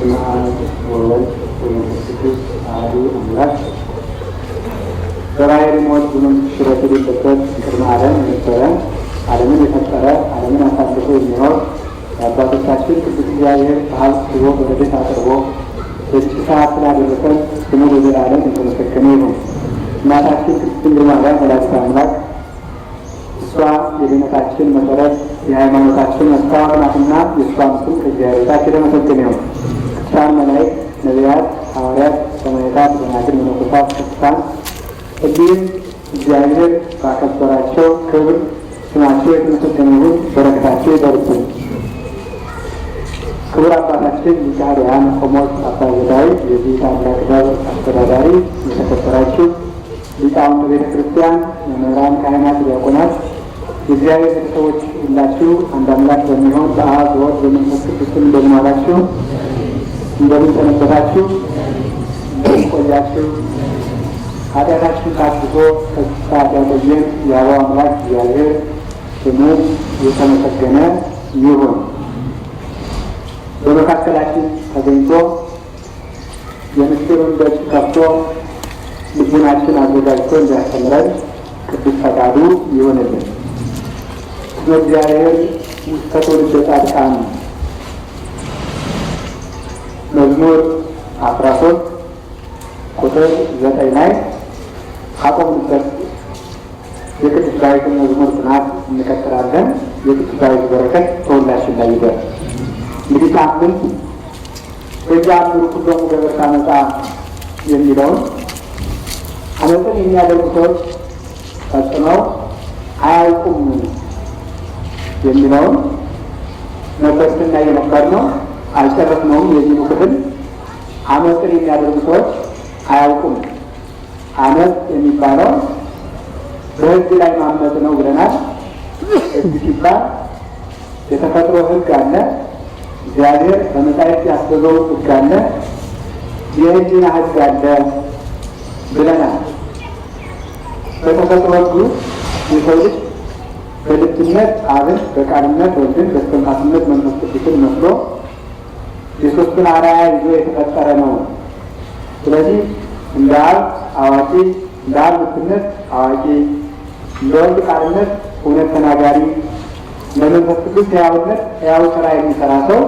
በስመ አብ ወወልድ ወመንፈስ ቅዱስ አሐዱ አምላክ። በባሕርይ ሞት በመንግሥተ ሽረት የሌለበት ቅድመ ዓለም የነበረ ዓለምን የፈጠረ ዓለምን አሳልፎ የሚኖር የአባቶቻችን ቅዱስ እግዚአብሔር በሀብት ስቦ በረድኤት አቅርቦ በዚህ ሰዓት ስላደረሰን ስሙ ለዘላለም የተመሰገነ ይሁን። እናታችን ቅድስት ድንግል ማርያም ወላዲተ አምላክ እሷ የድኅነታችን መሰረት የሃይማኖታችን መስታወት ናትና የእሷን ስም ከእግዚአብሔር በታች የተመሰገነ ይሁን። ቅዱሳን መላእክት፣ ነቢያት፣ ሐዋርያት፣ ሰማዕታት፣ ደናግል፣ መነኮሳት፣ ቅዱሳን እንዲሁም እግዚአብሔር ባከበራቸው ክብር ስማቸው የተመሰገነ ይሁን። በረከታቸው ይደርብን። ክቡር አባታችን ሊቀ ኅሩያን ቆሞስ አባ ዘዳዊት የዚህ ታላቅ ደብር አስተዳዳሪ፣ የተከበራችሁ ሊቃውንተ ቤተ ክርስቲያን፣ መምህራን፣ ካህናት፣ ዲያቆናት፣ የእግዚአብሔር ቤተሰቦች ሁላችሁ አንድ አምላክ በሚሆን በአብ በወልድ በመንፈስ ቅዱስ እንደምን ዋላችሁ? እንደምን ሰነበታችሁ? እንደምን ቆያችሁ? ኃጢአታችሁን ታግሶ ከዚህ ሰዓት ያቆየን የአበው አምላክ እግዚአብሔር ስሙ የተመሰገነ ይሁን። በመካከላችን ተገኝቶ የምስጢሩን ደጅ ከፍቶ ልቡናችን አዘጋጅቶ እንዲያስተምረን ቅዱስ ፈቃዱ ይሆንልን። ስመ እግዚአብሔር ውስተ ትውልደ ጻድቃን መዝሙር 13 ቁጥር 9 ላይ ካቆምንበት የቅዱስ ዳዊትን መዝሙር ጥናት እንቀጥላለን። የቅዱስ ዳዊት በረከት ከሁላችን ላይ ይደር። እንግዲህ ሳምንት በየአምሩ ኩሎሙ ገበርተ አመፃ የሚለውን አመፅን የሚያደርጉ ሰዎች ፈጽመው አያውቁም የሚለውን ነበርትና የነበር ነው። አልጨረስነውም። የዚሁ ክፍል አመፅን የሚያደርጉ ሰዎች አያውቁም። አመፅ የሚባለው በሕግ ላይ ማመፅ ነው ብለናል። ሕግ ሲባል የተፈጥሮ ሕግ አለ። እግዚአብሔር በመጻሕፍት ያዘዘው ሕግ አለ። የሕሊና ሕግ አለ ብለናል። በተፈጥሮ ሕግ የሰው ልጅ በልጅነት አብን፣ በቃልነት ወልድን፣ በእስትንፋስነት መንፈስ ቅዱስን መስሎ የሦስቱን አርአያ ይዞ የተፈጠረ ነው። ስለዚህ እንደ አብ አዋቂ፣ እንደ አብ ልጅነት አዋቂ፣ እንደ ወልድ ቃልነት እውነት ተናጋሪ፣ ለመንፈስ ቅዱስ ሕያውነት ሕያው ስራ የሚሰራ ሰው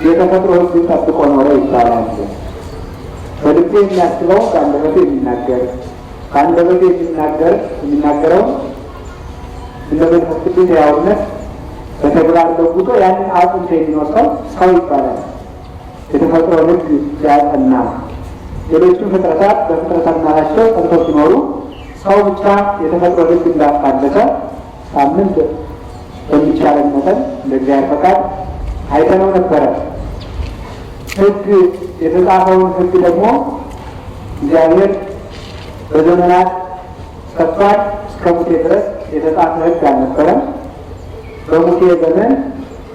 የተፈጥሮ ሕግ ጠብቆ ኖረ ይባላል። በልቤ የሚያስበው ከአንደበቱ የሚናገር፣ ከአንደበቱ የሚናገረው እንደ መንፈስ ቅዱስ ሕያውነት በተግባር ለውጦ ያንን አጽንቶ የሚኖር ሰው ይባላል። የተፈጥሮ ሕግ ያጸና ሌሎቹም ፍጥረታት በፍጥረታት ናቸው ጸንተው ሲኖሩ ሰው ብቻ የተፈጥሮ ሕግ እንዳፋለሰ ሳምንት በሚቻለን መጠን እንደ እግዚአብሔር ፈቃድ አይተነው ነበረ። ሕግ የተጻፈውን ሕግ ደግሞ እግዚአብሔር በዘመናት ሰጥቷል። እስከ ሙሴ ድረስ የተጻፈ ሕግ አልነበረም። በሙሴ ዘመን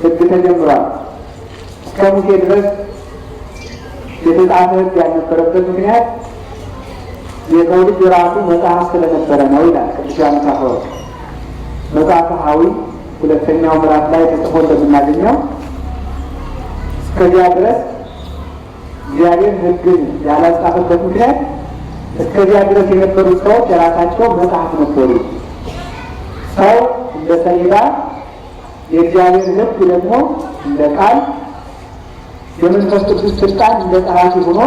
ሕግ ተጀምሯል። እስከ ሙሴ ድረስ የተጻፈ ሕግ ያልነበረበት ምክንያት የሰው ልጅ ራሱ መጽሐፍ ስለነበረ ነው ይላል ቅዱስ ዮሐንስ አፈወርቅ። መጽሐፈ ሐዊ ሁለተኛው ምዕራፍ ላይ ተጽፎ እንደምናገኘው እስከዚያ ድረስ እግዚአብሔር ሕግን ያላጻፈበት ምክንያት እስከዚያ ድረስ የነበሩት ሰዎች የራሳቸው መጽሐፍ ነበሩ። ሰው እንደ ሰሌዳ፣ የእግዚአብሔር ሕግ ደግሞ እንደ ቃል፣ የመንፈስ ቅዱስ ስልጣን እንደ ጸሐፊ ሆኖ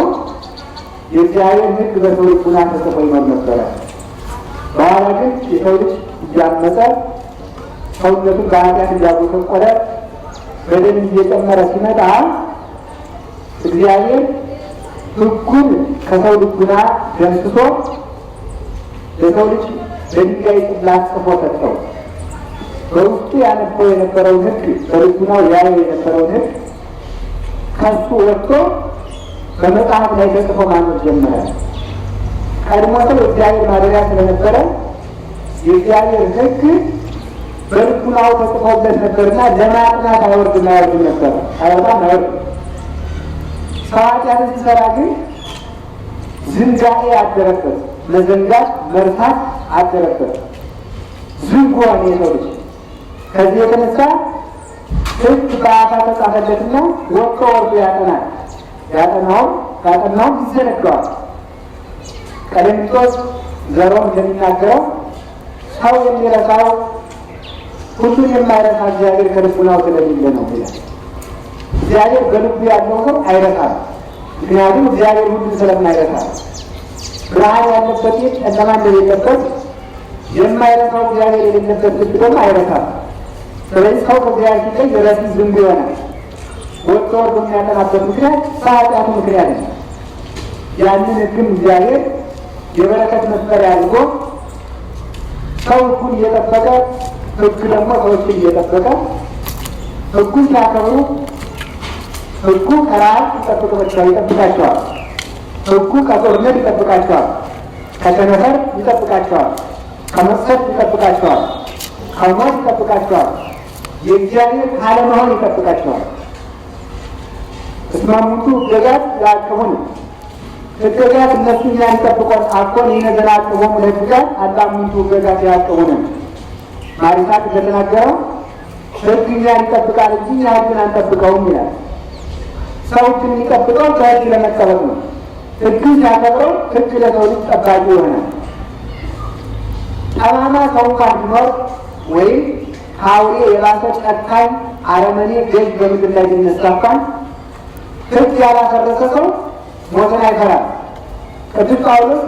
የእግዚአብሔር ሕግ በሰው ልቡና ተጽፎ ይኖር ነበረ። በኋላ ግን የሰው ልጅ እያመፀ ሰውነቱን በኃጢአት እያጎሰቆለ በደል እየጨመረ ሲመጣ እግዚአብሔር ሕጉን ከሰው ልቡና ደምስሶ ለሰው ልጅ በድንጋይ ጽላት ጽፎ ሰጠው። በውስጡ ያነበው የነበረውን ሕግ በልቡናው ያየው የነበረውን ሕግ ከሱ ወጥቶ በመጽሐፍ ላይ ተጽፎ ማኖር ጀመረ። ቀድሞ ሰው እግዚአብሔር ማደሪያ ስለነበረ የእግዚአብሔር ሕግ በልቡናው ተጽፎበት ነበርና ለማጥናት አይወርድም ነበር። አይወጣም አይወርድም። ሰው ኃጢአትን ሲሰራ ግን ዝንጋኤ አደረበት። መዘንጋት መርሳት አደረበት። ዝንጉ ሆነ የሰው ልጅ። ከዚህ የተነሳ ሕግ በአፋ ተጻፈለትና ወጥቶ ወርዶ ያጠናል። ያጠናውን ይዘነጋዋል። ቀሌምንጦስ ዘሮም እንደሚናገረው ሰው የሚረሳው ሁሉን የማይረሳ እግዚአብሔር ከልቡናው ስለሌለ ነው ይላል። እግዚአብሔር በልቡ ያለው ሰው አይረሳም። ምክንያቱም እግዚአብሔር ሁሉን ስለማይረሳ ብርሃን ያለበት ጨለማ እንደሌለበት የማይረሳው እግዚአብሔር የሌለበት ልብ ደግሞ አይረሳም። ስለዚህ ሰው ከእግዚአብሔር ሲለይ ረሲ ዝንብ ይሆናል። ወጥቶ ወርዶ የሚያጠናበት ምክንያት በኃጢአቱ ምክንያት ነው። ያንን ሕግም እግዚአብሔር የበረከት መስፈሪያ አድርጎ ሰው ሕጉን እየጠበቀ ሕግ ደግሞ ሰዎችን እየጠበቀ ሕጉን ሲያከብሩ ሕጉ ከረሃብ ይጠብቃቸዋል። ሕጉ ከጦርነት ይጠብቃቸዋል። ከቸነፈር ይጠብቃቸዋል። ከመቅሰፍት ይጠብቃቸዋል። ከሞት ይጠብቃቸዋል። የእግዚአብሔር ካለመሆን ይጠብቃቸዋል። እስማሙቱ ሕገጋት ያዕቅቡን ሕገጋት እነሱ እኛን ይጠብቆን አኮን ይነዘናቅቦም ለሕግጋት አጣሙቱ ሕገጋት ያዕቅቡንም ማሪሳት እንደተናገረው ሕግ እኛን ይጠብቃል እንጂ እኛ ሕግን አንጠብቀውም ይላል። ሰው ሕግን የሚጠብቀው ከሕግ ለመጠበቅ ነው። ሕግን ሲያከብረው ሕግ ለሰው ልጅ ጠባቂ ይሆናል። ጠማማ ሰው እንኳን ቢኖር ወይም ከአውሬ የባሰ ጨካኝ አረመኔ ገዥ በምድር ላይ ቢነሳ እንኳን ሕግ ያላፈረሰ ሰው ሞትን አይፈራም። ቅዱስ ጳውሎስ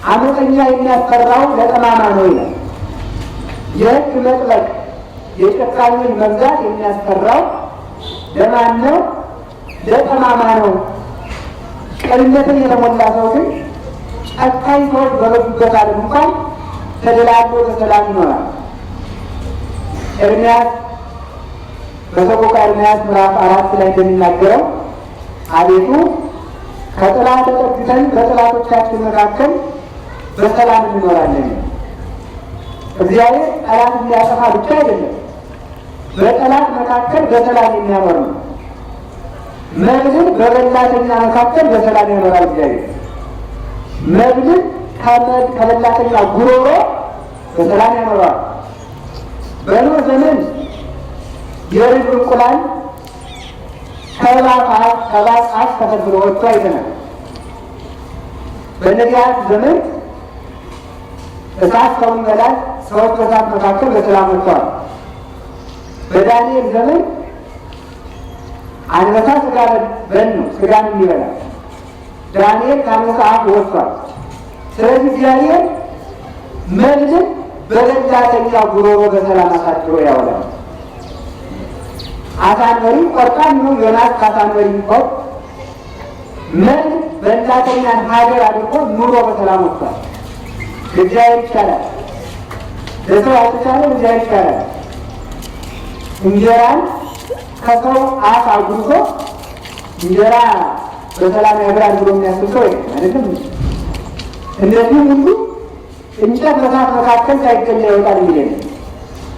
ዓመፀኛ የሚያስፈራው ለጠማማ ነው ይላል። የሕግ መጥበቅ የጨካኞች መብዛት የሚያስፈራው ለማን ነው? ለጠማማ ነው። ቅንነትን የተሞላ ሰው ግን ጨካኝ ሰዎች በበዙበት ዓለም እንኳን ተደላድሎ በሰላም ይኖራል። ኤርምያስ በሰቆቃ ኤርምያስ ምዕራፍ 4 ላይ እንደሚናገረው አቤቱ ከጥላ ተጠግተን በጠላቶቻችን መካከል በሰላም እንኖራለን። እግዚአብሔር ጠላት እንዲያጠፋ ብቻ አይደለም፣ በጠላት መካከል በሰላም የሚያኖር ነው። መብልን በበላተኛ መካከል በሰላም ያኖራል እግዚአብሔር። መብልን ከበላተኛ ጉሮሮ በሰላም ያኖረዋል። በኖህ ዘመን የርግብ እንቁላል ከእባብ አፍ ተፈልፍሎ ወጥቶ አይተናል። በነቢያት ዘመን እሳት ሰውን ይበላል፣ ሰዎች በእሳት መካከል በሰላም ወጥተዋል። በዳንኤል ዘመን አንበሳ ስጋ በል ነው ስጋን የሚበላ ዳንኤል ከአንበሳ አፍ ወጥቷል። ስለዚህ እግዚአብሔር መብልን በበላተኛ ጉሮሮ በሰላም አሳድሮ ያውላል። አሳንበሪ ቆርጣን ነው ዮናስ ከአሳንበሪ ቆጥ መብል በላተኛን ሀገር አድርጎ ኑሮ በሰላም ወጥቷል። እግዚአብሔር ይቻላል። ለሰው ያልተቻለ እግዚአብሔር ይቻላል። እንጀራን ከሰው አፍ አጉርሶ እንጀራ በሰላም ያብራል ብሎ የሚያስብ ሰው አይደለም። እንደዚህም ሁሉ እንጨት በእሳት መካከል ሳይገኝ ይወጣል የሚል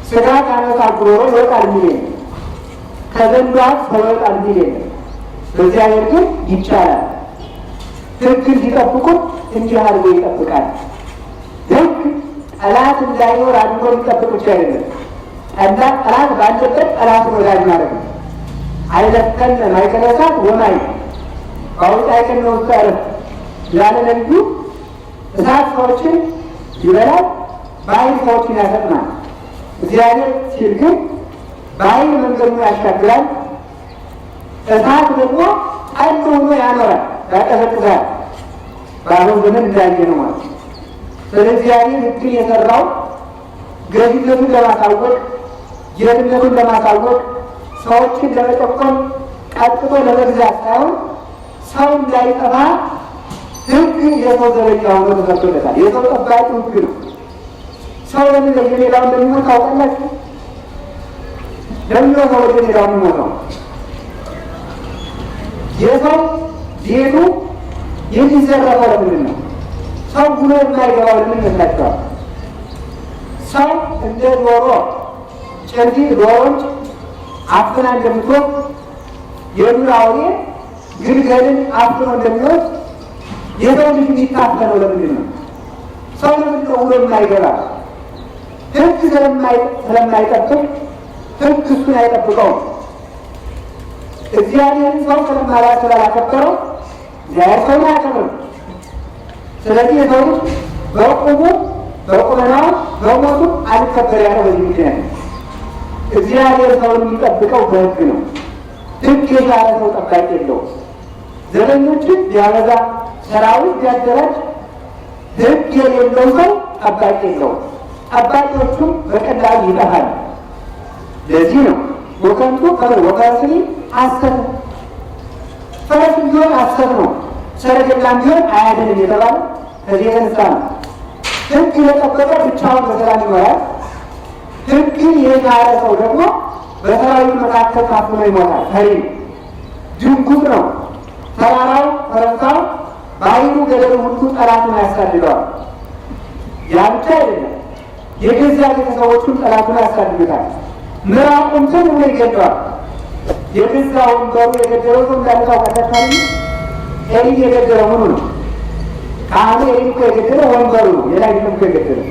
ስጋ ከአንበሳ ጉሮሮ ይወጣል የሚል ከዘንዶ አፍ ሰው ይወጣል የሚል የለም። በእግዚአብሔር ግን ይቻላል። ሕግን ሲጠብቁት እንዲህ አድርጎ ይጠብቃል። ሕግ ጠላት እንዳይኖር አድርጎ የሚጠብቅ ብቻ አይደለም። ጠላት ባለበት ጠላት ወዳጅ ማለት ነው። አይለከነ ማእከለ እሳት ወማይ አውጣይከነ ውስጥ ያረፍ ያለ ነቢዩ እሳት ሰዎችን ይበላል፣ በኃይል ሰዎችን ያሰጥማል። እግዚአብሔር ሲል ግን በኃይል መንገዱን ያሻግራል። እሳት ደግሞ ጠል ሆኖ ያኖራል፣ ያቀዘቅዛል። በአሁን ዘመን እንዳየ ነው ማለት። ስለዚህ እግዚአብሔር ሕግን የሰራው ገዥነቱን ለማሳወቅ ጌትነቱን ለማሳወቅ ሰዎችን ለመጨቆን ቀጥቶ ለመግዛት ሳይሆን ሰው እንዳይጠፋ ሕግ የሰው ዘበኛ ሆኖ ተሰርቶለታል። የሰው ጠባቂ ሕግ ነው። ሰው ለምን ለየሜዳው እንደሚሞት ታውቃላችሁ? ለምን ሰው ለየሜዳው የሚሞተው? የሰው ቤቱ የሚዘረፈው ለምንድን ነው? ሰው ብሎ የማይገባው ለምን ይመስላችኋል? ሰው እንደ ዶሮ ጭንቲ ዶሮች አፍና እንደምትወቅ የዱር አውሬ ግልገልን አፍኖ እንደሚወስድ የሰው ልጅ የሚታፈነው ለምንድን ነው? ሰው ለምንድን ነው ብሎ የማይገባ? ሕግ ስለማይጠብቅ ሕግ እሱን አይጠብቀውም። እግዚአብሔርን ሰው ስላላከበረ ስለዚህ የሰው ልጅ በቁሙ በቁመናው በሞቱ አልከበር ያለው በዚህ ምክንያት ነው። እግዚአብሔር ሰውን የሚጠብቀው በሕግ ነው። ሕግ የቻለ ሰው ጠባቂ የለውም። ዘበኞችን ቢያበዛ ሰራዊት ቢያደራጅ ሕግ የሌለው ሰው ጠባቂ የለውም። ጠባቂዎቹም በቀላሉ ይጠፋል። ለዚህ ነው ወከንቱ ወፈረስኒ አሰብ ፈረስም ቢሆን አሰብ ነው፣ ሰረገላም ቢሆን አያድንም የተባለ ከዚህ የተነሳ ነው። ሕግ የጠበቀ ብቻውን በሰላም ይኖራል። ሕግን የቻለ ሰው ደግሞ በሰራዊት መካከል ታፍኖ ይሞታል። ፈሪ ድንጉጥ ነው። ተራራው ፈረስታው ባህሩ ገደሉ ሁሉ ጠላቱን ያሳድደዋል። ያ ብቻ አይደለም፣ የገዛ ቤተሰቦቹን ጠላቱን ያሳድዱታል። ምራቁን ስም ብሎ ይገደዋል። የገዛ ወንበሩ የገደለው ሰው እንዳልታው ከተካሪ ኤሊ የገደለው ምኑ ነው? ካህኑ ኤሊ እኮ የገደለው ወንበሩ ነው። ሌላ ግለም እኮ የገደለው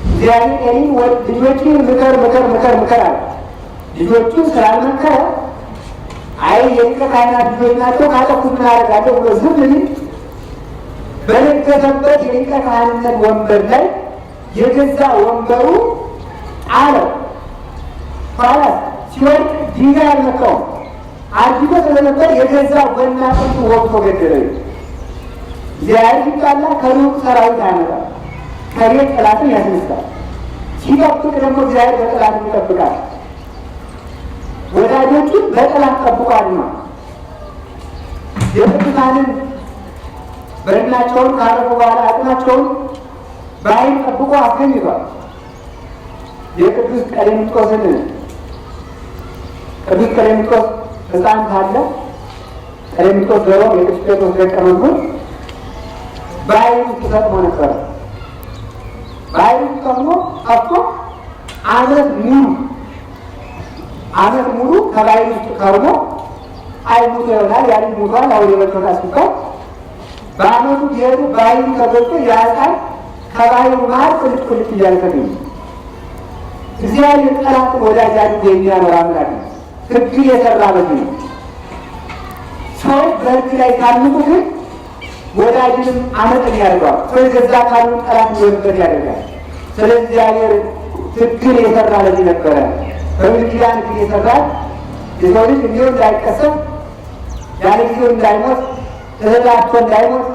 እግዚአብሔር ኤሊን ልጆችን ምከር ምከር ምከር ምከር አለ። ልጆቹን ስላልመከረ አይ የሊቀ ካህናት ልጆች ናቸው ካጠፉት ምን አደርጋለሁ ብሎ ዝም ሊል በነገሰበት የሊቀ ካህንነት ወንበር ላይ የገዛ ወንበሩ አለው። ኋላ ሲወድቅ ድንጋይ አልመታውም። አርጅቶ ስለነበር የገዛ ወና ጥንቱ ወቅቶ ገደለው። እግዚአብሔር ሲጣላ ከሩቅ ሰራዊት አያመጣም፣ ከቤት ጠላትን ያስነሳል። ሲጠብቅ ደግሞ እግዚአብሔር በጠላት ይጠብቃል። ወዳጆቹን በጠላት ጠብቋል ነው። የቅዱሳንን በድናቸውን ካረፉ በኋላ አጥናቸውን በኃይል ጠብቆ አስገኝቷል። የቅዱስ ቀሌምንጦስን ቅዱስ ቀሌምንጦስ ሕፃን ሳለ ቀሌምንጦስ ዘሮም የቅዱስ ጴጥሮስ ደቀ መዝሙር በኃይል ውስጥ ተጠቅሞ ነበረ። በኃይል ውስጥ ተጠቅሞ ጠፍቶ ዓመት ሙሉ ከባህር ውስጥ ከርሞ አይሙት ይሆናል። ያን ሙቷል አውሬ በልቶታ ሲባል በዓመቱ ቢሄዱ ባህሩ ተገልጦ ያጣል። ከባህሩ መሀል ቁልጭ ቁልጭ እያለ ተገኙ። እግዚአብሔር ጠላትን ወዳጅ አድርጎ የሚያኖር አምላክ ነው። ሕግ የሰራ በዚህ ነው። ሰዎች በሕግ ላይ ካንቁ ግን ወዳጅንም አመጥን ያደርገዋል። ሰው የገዛ ካሉን ጠላት እንዲሆንበት ያደርጋል። ስለዚህ እግዚአብሔር ሕግን የሰራ ለዚህ ነበረ። በብሉይ ኪዳን ሕግ የሰራል የሰው ልጅ እንዲሁ እንዳይቀሰም ያለ ጊዜው እንዳይሞት እህላቶ እንዳይሞት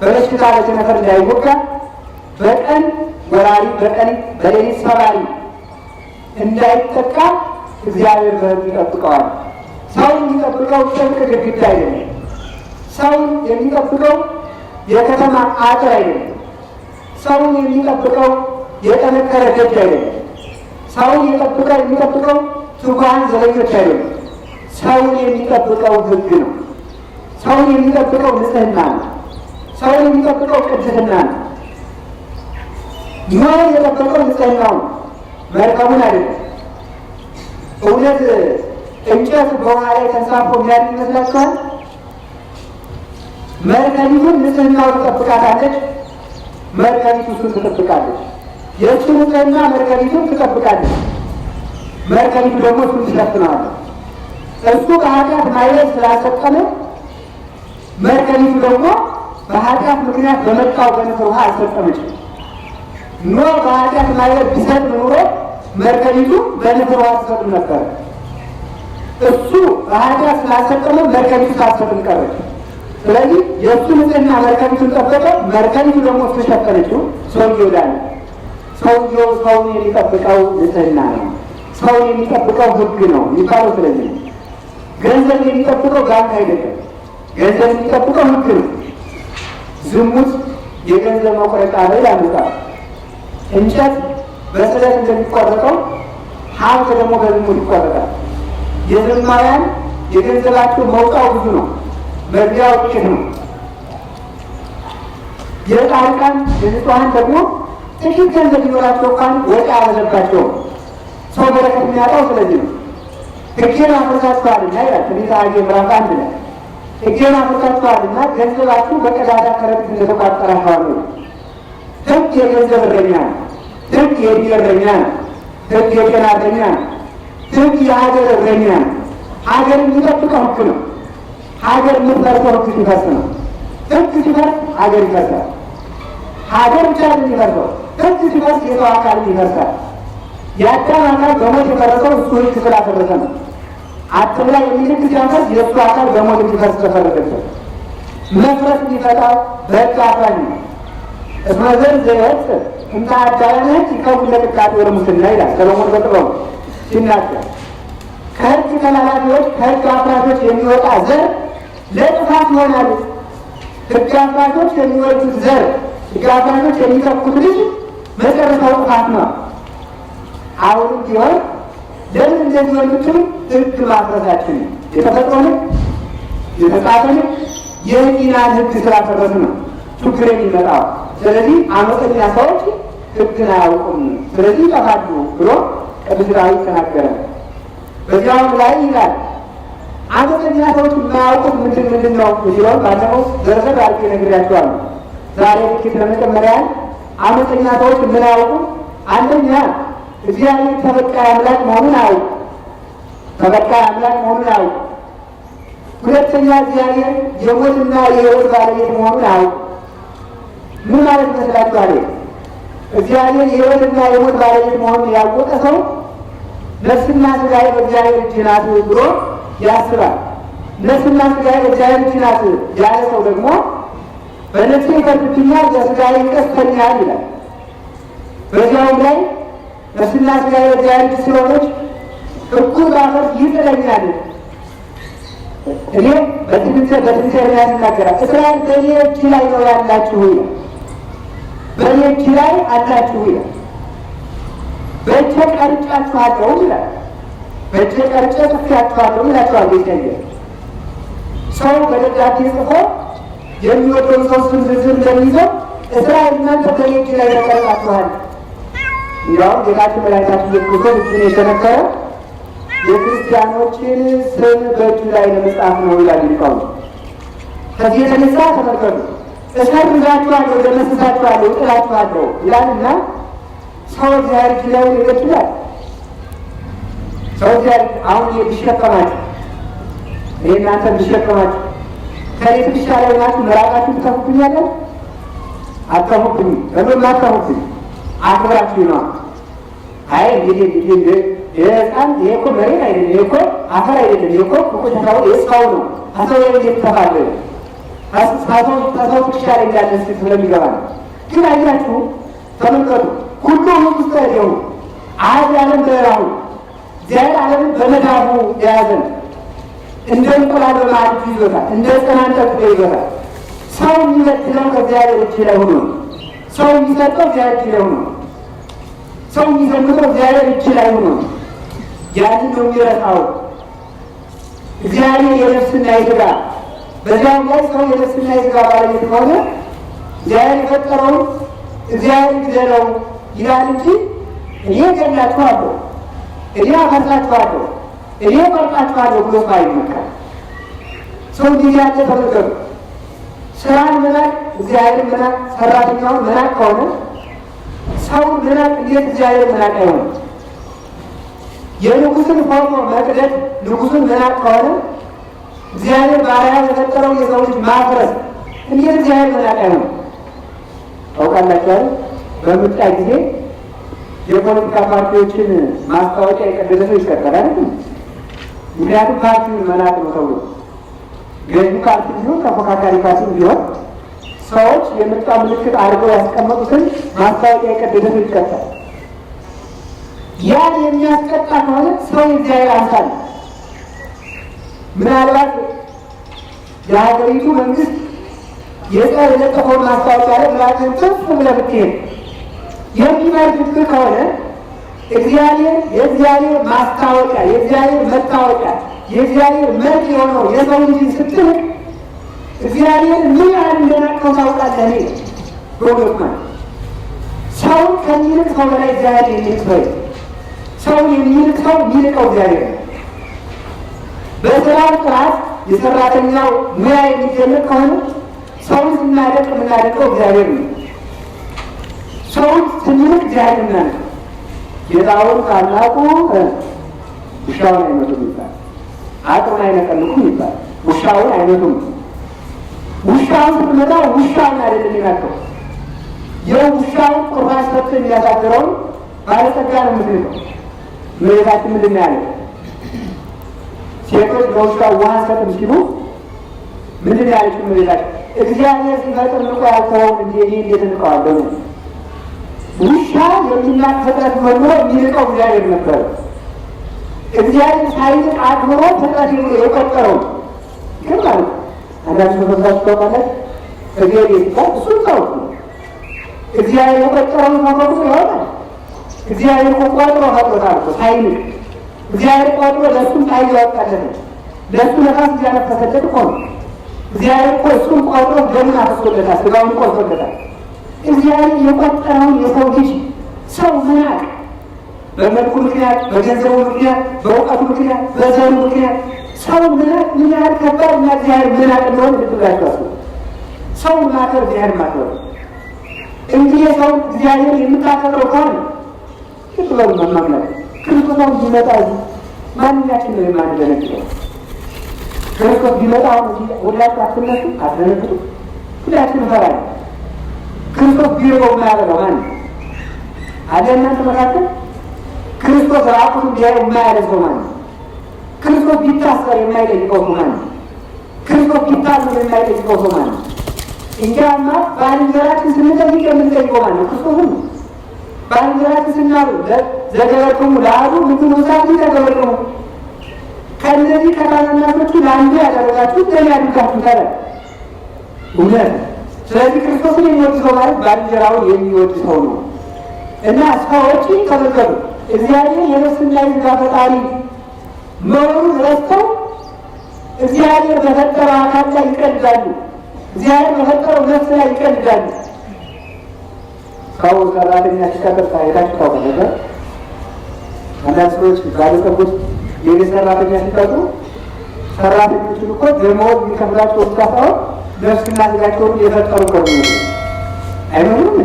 በበሽታ በቸነፈር እንዳይወጋ በቀን ወራሪ በቀን በሌሊት ሰባሪ እንዳይጠቃ እግዚአብሔር በሕግ ይጠብቀዋል። ሰውን የሚጠብቀው ጥብቅ ግድግዳ አይደለም። ሰውን የሚጠብቀው የከተማ አጥር አይደለም። ሰውን የሚጠብቀው የጠነከረ ደጅ አይደለም። ሰውን የሚጠብቀው ትጉሃን ዘበኞች አይደለም። ሰውን የሚጠብቀው ሕግ ነው። ሰውን የሚጠብቀው ንጽሕና ነው። ሰውን የሚጠብቀው ቅድስና ነው። ኖህ የጠበቀው ንጽሕናው ነው፣ መርከቡን አይደለም። እውነት እንጨት በውሃ ላይ ተንሳፎ የሚያድግ ይመስላችኋል? መርከቢቱን ንጽሕናው ትጠብቃታለች፣ መርከቢቱ እሱን ትጠብቃለች። የእሱ ንጽሕና መርከቢቱን ትጠብቃለች፣ መርከቢቱ ደግሞ እሱን ትሸፍነዋለች። እሱ በኃጢአት ማይለት ስላልሰጠመ መርከቢቱ ደግሞ በኃጢአት ምክንያት በመጣው በንፍር ውሃ አልሰጠመችም። ኖህ በኃጢአት ማይለት ቢሰጥም ኑሮ መርከቢቱ በንፍር ውሃ ትሰጥም ነበረ። እሱ በኃጢአት ስላልሰጠመ መርከቢቱ ሳትሰጥም ቀረች። ስለዚህ የእሱ ንጽሕና መርከቢቱን ጠበቀ፣ መርከቢቱ ደግሞ እሱ ሸፈነችው። ሰውየው ዳነ። ሰውየው ሰውን የሚጠብቀው ንጽሕና ነው፣ ሰውን የሚጠብቀው ሕግ ነው የሚባለው። ስለዚህ ገንዘብ የሚጠብቀው ባንክ አይደለም፣ ገንዘብ የሚጠብቀው ሕግ ነው። ዝሙት የገንዘብ መቁረጫ ላይ ያመጣል። እንጨት በስለት እንደሚቆረጠው ሀብት ደግሞ በዝሙት ይቆረጣል። የዘማውያን የገንዘባቸው መውጣው ብዙ ነው፣ መግቢያው ጥቂት ነው። የጻድቃን የንጹሐን ደግሞ ጥቂት ገንዘብ ሊኖራቸው እንኳን ወጪ አበዛባቸው። ሰው በረከት የሚያጣው ስለዚህ ነው። ሕጌን አፍርሳችኋልና ይላል ትንቢተ ሐጌ ምዕራፍ 1 ላይ ሕጌን አፍርሳችኋልና ገንዘባችሁ በቀዳዳ ከረጢት እንደተቋጠራችኋል ነው። ሕግ የገንዘብ እረኛ ነው። ሕግ የዕድሜ እረኛ ነው። ሕግ የጤና እረኛ ነው። ሕግ የሀገር እረኛ ነው። ሀገር የሚጠብቀው ሕግ ነው። ሀገር የምትመርጠው ሕግ ሲፈስ ነው። ሕግ ሲፈርስ ሀገር ይፈርሳል። ሀገር ብቻ የሚፈርሰው ሕግ ሲፈርስ የሰው አካል ይፈርሳል። የአዳም አካል በሞት የፈረሰው እሱ ሕግ ስላፈረሰ ነው። አትብላ የሚል ሕግ ሲያፈርስ የእሱ አካል በሞት እንዲፈርስ ተፈረደበት። መፍረስ የሚፈጣው በሕግ አፍራሽ ነው። እስመ ዘንዘ እንተ አዳም ሕግ ይከውን ለቅጣት ወደ ሙስና ይላል ሰሎሞን በጥበቡ ሲናገር። ከሕግ ተላላፊዎች ከሕግ አፍራሾች የሚወጣ ዘር ለጥፋት ይሆናል። ሕግ አፍራሾች የሚወልዱት ዘር ሕግ አፍራሾች የሚተኩት ልጅ መጨረሻው ጥፋት ነው። አሁንም ቢሆን ለምን እንደዚህ ወንድም ሕግ ማፍረሳችን የተፈጥሮን የተጻፈን የሕሊናን ሕግ ስላፈረስ ነው ችግር የሚመጣው። ስለዚህ አመፀኛ ሰዎች ሕግን አያውቁም፣ ስለዚህ ይጠፋሉ ብሎ ቅዱስ ዳዊት ተናገረ። በዚያውም ላይ ይላል አመፀኛ ሰዎች የማያውቁት ምንድን ነው ሲሆን ባለፈው ዘርዘር አድርጌ ነግሬያቸዋለሁ። ዛሬ ጥቂት ለመጨመር ያህል አመፀኛ ሰዎች ምን አያውቁ? አንደኛ እግዚአብሔር ተበቃይ አምላክ መሆኑን አያውቁ፣ ተበቃይ አምላክ መሆኑን አያውቁ። ሁለተኛ እግዚአብሔር የሞትና የሕይወት ባለቤት መሆኑን አያውቁ። ምን ማለት ይመስላችኋል? እግዚአብሔር የሕይወትና የሞት ባለቤት መሆኑን ያወቀ ሰው ነፍስና ሥጋዬ በእግዚአብሔር እጅ ናት ብሎ ያስባል። ነፍስና ሥጋዬ በእግዚአብሔር እጅ ናት ያለ ሰው ደግሞ በነፍሴ ይፈርድብኛል፣ በሥጋዬ ይቀስተኛል ይላል። በዚያውም ላይ ነፍስና ሥጋዬ በእግዚአብሔር እጅ ስለሆነች ሕጉን ባፈርስ ይጥለኛል። እኔ በትንሣኤ ላይ ይናገራል። እስራኤል በእኔ እጅ ላይ ነው ያላችሁ ይላል። በእኔ እጅ ላይ አላችሁ ይላል። በእጄ ቀርጫችኋለሁ ይላል። በእጄ ቀርጬ ጽፌያችኋለሁ ይላቸዋል ጌታ። ሰው በደብዳቤ ጽፎ የሚወደውን ሰው ስም ዝርዝር እንደሚይዘው እስራኤል እናንተ በእኔ እጅ ላይ ተቀርጻችኋል። እንዲያውም ጌታችን መድኃኒታችን ኢየሱስ ክርስቶስ እሱን የተነከረ የክርስቲያኖችን ስም በእጁ ላይ ለመጻፍ ነው ይላል ሊቃውንቱ። ከዚህ የተነሳ ተመልከቱ፣ እሰርዛችኋለሁ፣ ደመስሳችኋለሁ፣ እጥላችኋለሁ ይላልና ሰው እግዚአብሔር እጅ ላይ ሊገጭ ይላል። ሰው እግዚአብሔር አሁን ቢሸከማችሁ እኔ እናንተ ቢሸከማችሁ ከኔ ትከሻ ላይ ናችሁ መራቃችሁ ትተፉብኛለን? አትተፉብኝም። ለምን አትተፉብኝ? አክብራችሁ ነው። አይ እንግዲህ የህፃን ይሄ እኮ መሬት አይደለም፣ ይሄ እኮ አፈር አይደለም፣ ይሄ እኮ ቁቆሻው የሰው ነው። አሰው የት ተፋለ ሰው ትከሻ ላይ እንዳለ ስለሚገባ ነው። ግን አያችሁ ተመልከቱ፣ ሁሉ ውስጥ ያለው አድ ዓለም በራሁ እግዚአብሔር ዓለምን በመዳፉ የያዘን እንደ እንቁላል በማዕድ ይዞታል፣ እንደ ጽናን ጠብቆ ይዞታል። ሰው የሚበድለው ከእግዚአብሔር እጅ ላይ ሆኖ፣ ሰው የሚሰጠው እግዚአብሔር እጅ ላይ ሆኖ፣ ሰው የሚዘምተው እግዚአብሔር እጅ ላይ ሆኖ ያንን ነው የሚረሳው። እግዚአብሔር የነፍስና የሥጋ በዚያም ላይ ሰው የነፍስና የሥጋ ባለቤት ከሆነ እግዚአብሔር የፈጠረውን እግዚአብሔር ይግደለው ይላል እንጂ እኔ ገድላችኋለሁ፣ እኔ አፈርሳችኋለሁ፣ እኔ ቆርጣችኋለሁ ብሎ አይመካም። ሰው እንዲህ ያለ ተመልከቱ። ስራን መናቅ እግዚአብሔርን መናቅ፣ ሰራተኛውን መናቅ ከሆነ ሰውን መናቅ እንዴት እግዚአብሔር መናቅ አይሆንም? የንጉሥን ፎቶ መቅደድ ንጉሥን መናቅ ከሆነ እግዚአብሔር ባሪያ የፈጠረው የሰው ልጅ ማፍረስ እንዴት እግዚአብሔር መናቅ አይሆንም? ታውቃላችሁ፣ በምርጫ ጊዜ የፖለቲካ ፓርቲዎችን ማስታወቂያ የቀደደ ሰው ይቀጠላል። ምክንያቱም ፓርቲውን መናቅ ነው ተብሎ ገዢ ፓርቲ ቢሆን ተፎካካሪ ፓርቲ ቢሆን ሰዎች የምርጫ ምልክት አድርገው ያስቀመጡትን ማስታወቂያ የቀደደ ሰው ይቀጣል። ያን የሚያስቀጣ ከሆነ ሰው የእግዚአብሔር አምሳል ነው። ምናልባት የሀገሪቱ መንግስት የጸር የለጠፈውን ማስታወቂያ ላይ ምላትን ጥፍ ብለህ ብትሄድ የሚመርድብህ ከሆነ የእግዚአብሔር ማስታወቂያ፣ የእግዚአብሔር መታወቂያ፣ የእግዚአብሔር መልክ የሆነው የሰው ልጅ ስትል እግዚአብሔር ምን ያህል እንደናቀው ታውቃለህ። በእውነት ማለት ሰውን ከሚልቅ ሰው በላይ እግዚአብሔር የሚልቅ ሰው ሰውን የሚልቅ ሰው የሚልቀው እግዚአብሔር ነው። በስራው ጥራት የሰራተኛው ሙያ የሚደነቅ ከሆነ ሰውን ስናደቅ የምናደቀው እግዚአብሔር ነው። ሰውን ስንልቅ እግዚአብሔር እናደቅ። ጌታውን ካላቁ ውሻውን አይመቱም ይባል፣ አጥሩን አይነቀንቁም ይባል፣ ውሻውን አይመቱም። ውሻውን ስትመጣ ውሻውን አይደለም የሚናቀው፣ የውሻውን ቁራሽ ሰጥቶ የሚያሳድረውን ባለጸጋ ነው የምትልቀው። እመቤታችን ምንድን ነው ያለ? ሴቶች ለውሻ ውሃ ሰጥም ሲሉ ምንድን ነው ያለችው እመቤታችን? እግዚአብሔር ሲፈጥር ንቆ ያልተወውን እንጂ እኔ እንዴት እንቀዋለሁ? ውሻ የሚናቅ ፍጥረት መኖር የሚንቀው እግዚአብሔር ነበር። እግዚአብሔር ሳይንቅ አክብሮ ፍጥረት የቆጠረው ግን ማለት አንዳንድ ሰፈዛች ተባለት እግዚአብሔር ይባል እሱ ነው። እግዚአብሔር የቆጠረው ማቆም ይሆናል። እግዚአብሔር ቆጥሮ ፈጥሮታል ሳይንቅ። እግዚአብሔር ቆጥሮ ለእሱም ታይዞ ያወጣለት ለእሱ ነፋስ እያነፈሰለት እኮ ነው። እግዚአብሔር እኮ እሱን ቆጥሮ ደሙን አፍስሶለታል፣ ስጋውን ቆርጦለታል። እግዚአብሔር የቆጠረውን የሰው ልጅ ሰው ምናቅ በመልኩ ምክንያት፣ በገንዘቡ ምክንያት፣ በእውቀቱ ምክንያት፣ በዘሩ ምክንያት ሰው ምናቅ ምን ያህል ከባድ እና እግዚአብሔር ምናቅ እንደሆነ ልትላቸው አስቡ። ሰው ማከር እግዚአብሔር ማክበር እንግዲህ ሰው እግዚአብሔር የምታከብረው ከሆነ ክትበሉ መማምላት ክርስቶስ ቢመጣ ማንኛችን ነው የማንደነግጠው? ክርስቶስ ቢመጣ ሁላችሁ አትነሱ አትደነግጡ? ሁላችን እንፈራለን። ክርስቶስ ቢርበው የማያበላው ማን አለ? እናንተ መካከል ክርስቶስ ራቁቱን ቢያዩ የማያለብሰው ማን? ክርስቶስ ቢታሰር የማይጠይቀው ሰው ማን? ክርስቶስ ቢታመም የማይጠይቀው ሰው ማን? እንጃማ ባልንጀራችን ስንጠይቅ የምንጠይቀው ማን ነው? ክርስቶስን ነው። ባልንጀራችን ስናብር ዘገበርክሙ ለአሐዱ ምንትኑ ዛቲ ተገበርክሙ፣ ከእነዚህ ከታናናሾቹ ለአንዱ ያደረጋችሁ ለእኔ አድርጋችሁ ታለ እውነት። ስለዚህ ክርስቶስን የሚወድ ሰው ማለት ባልንጀራውን የሚወድ ሰው ነው። እና ሰዎች ተመልከቱ፣ እግዚአብሔር የነፍስና የሥጋ ፈጣሪ መሆኑን ረስተው እግዚአብሔር በፈጠረው አካል ላይ ይቀልዳሉ። እግዚአብሔር በፈጠረው ነፍስ ላይ ይቀልዳሉ። ሰው ሰራተኛ ሲቀጥር ታይታችሁ ታውቃላችሁ። አንዳንድ ሰዎች ባለጸጎች የቤት ሰራተኛ ሲቀጥሩ ሰራተኞቹን እኮ ደመወዝ የሚከፍላቸው ብቻ ሳይሆን ነፍስና ሥጋቸውን የፈጠሩ ከሆኑ አይኖሩም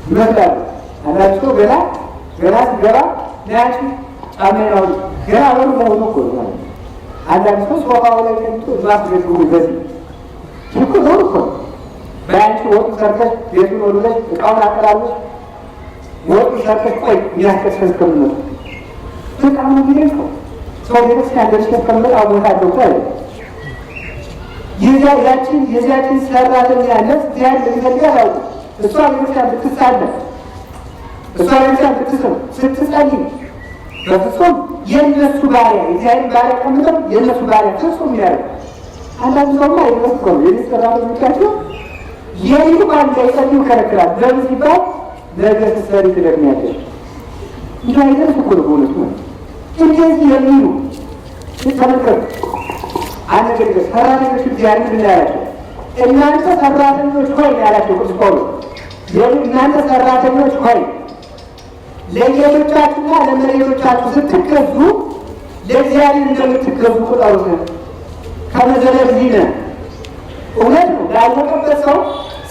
ይመስላሉ። አንዳንድ ሰው ገና ሲገባ ናያች ጫሜናው ገና አበሩ መሆኑ እኮ ነው። አንዳንድ ሰው ሶፋው ላይ ተኝቶ ማስገድጉ በዚህ እኮ ነው እኮ በአንቺ ወጡ ሰርተሽ ቤቱን ወሉለሽ እቃውን አቀራለሽ ወጡ ሰርተሽ ቆይ የሚያስከስከስ ከምነው በጣም ነው የሚደንቀው። ሰው ቤተክርስቲያን ደርሽ ከመጣ ቦታ አደውታ አለ የዚያችን ሰራተኛ ነፍስ ዚያን ለሚፈልጋል አውቁ እሷ ቤተክርስቲያን ብትሳለን እሷ ቤተክርስቲያን ብትስም ስትጸልይ በፍጹም የእነሱ ባሪያ እግዚአብሔር ባሪያ ቀምጠው የእነሱ ባሪያ ፍጹም ያደርግ። አንዳንድ ሰውማ አይነት እኮ ነው የቤት ሰራተኞቻቸው የሊቱ ባል እንዳይጸልዩ ይከለክላል። ለምን ሲባል ነገ ስትሰሪ ትደግሚያለሽ። እንዲህ አይነት እኮ ነው በእውነቱ ነው እንደዚህ የሚሉ ተመልከቱ። አንድ ነገር ሰራተኞች እግዚአብሔር ምን ያላቸው? እናንተ ሰራተኞች ሆይ ያላቸው ቅዱስ ጳውሎስ እናንተ ሰራተኞች ሆይ ለጌቶቻችሁና ለመሬቶቻችሁ ስትገዙ ለእግዚአብሔር እንደምትገዙ ቁጠሩት። ከመዘለብ ዚነ እውነት ነው። ላወቀበት ሰው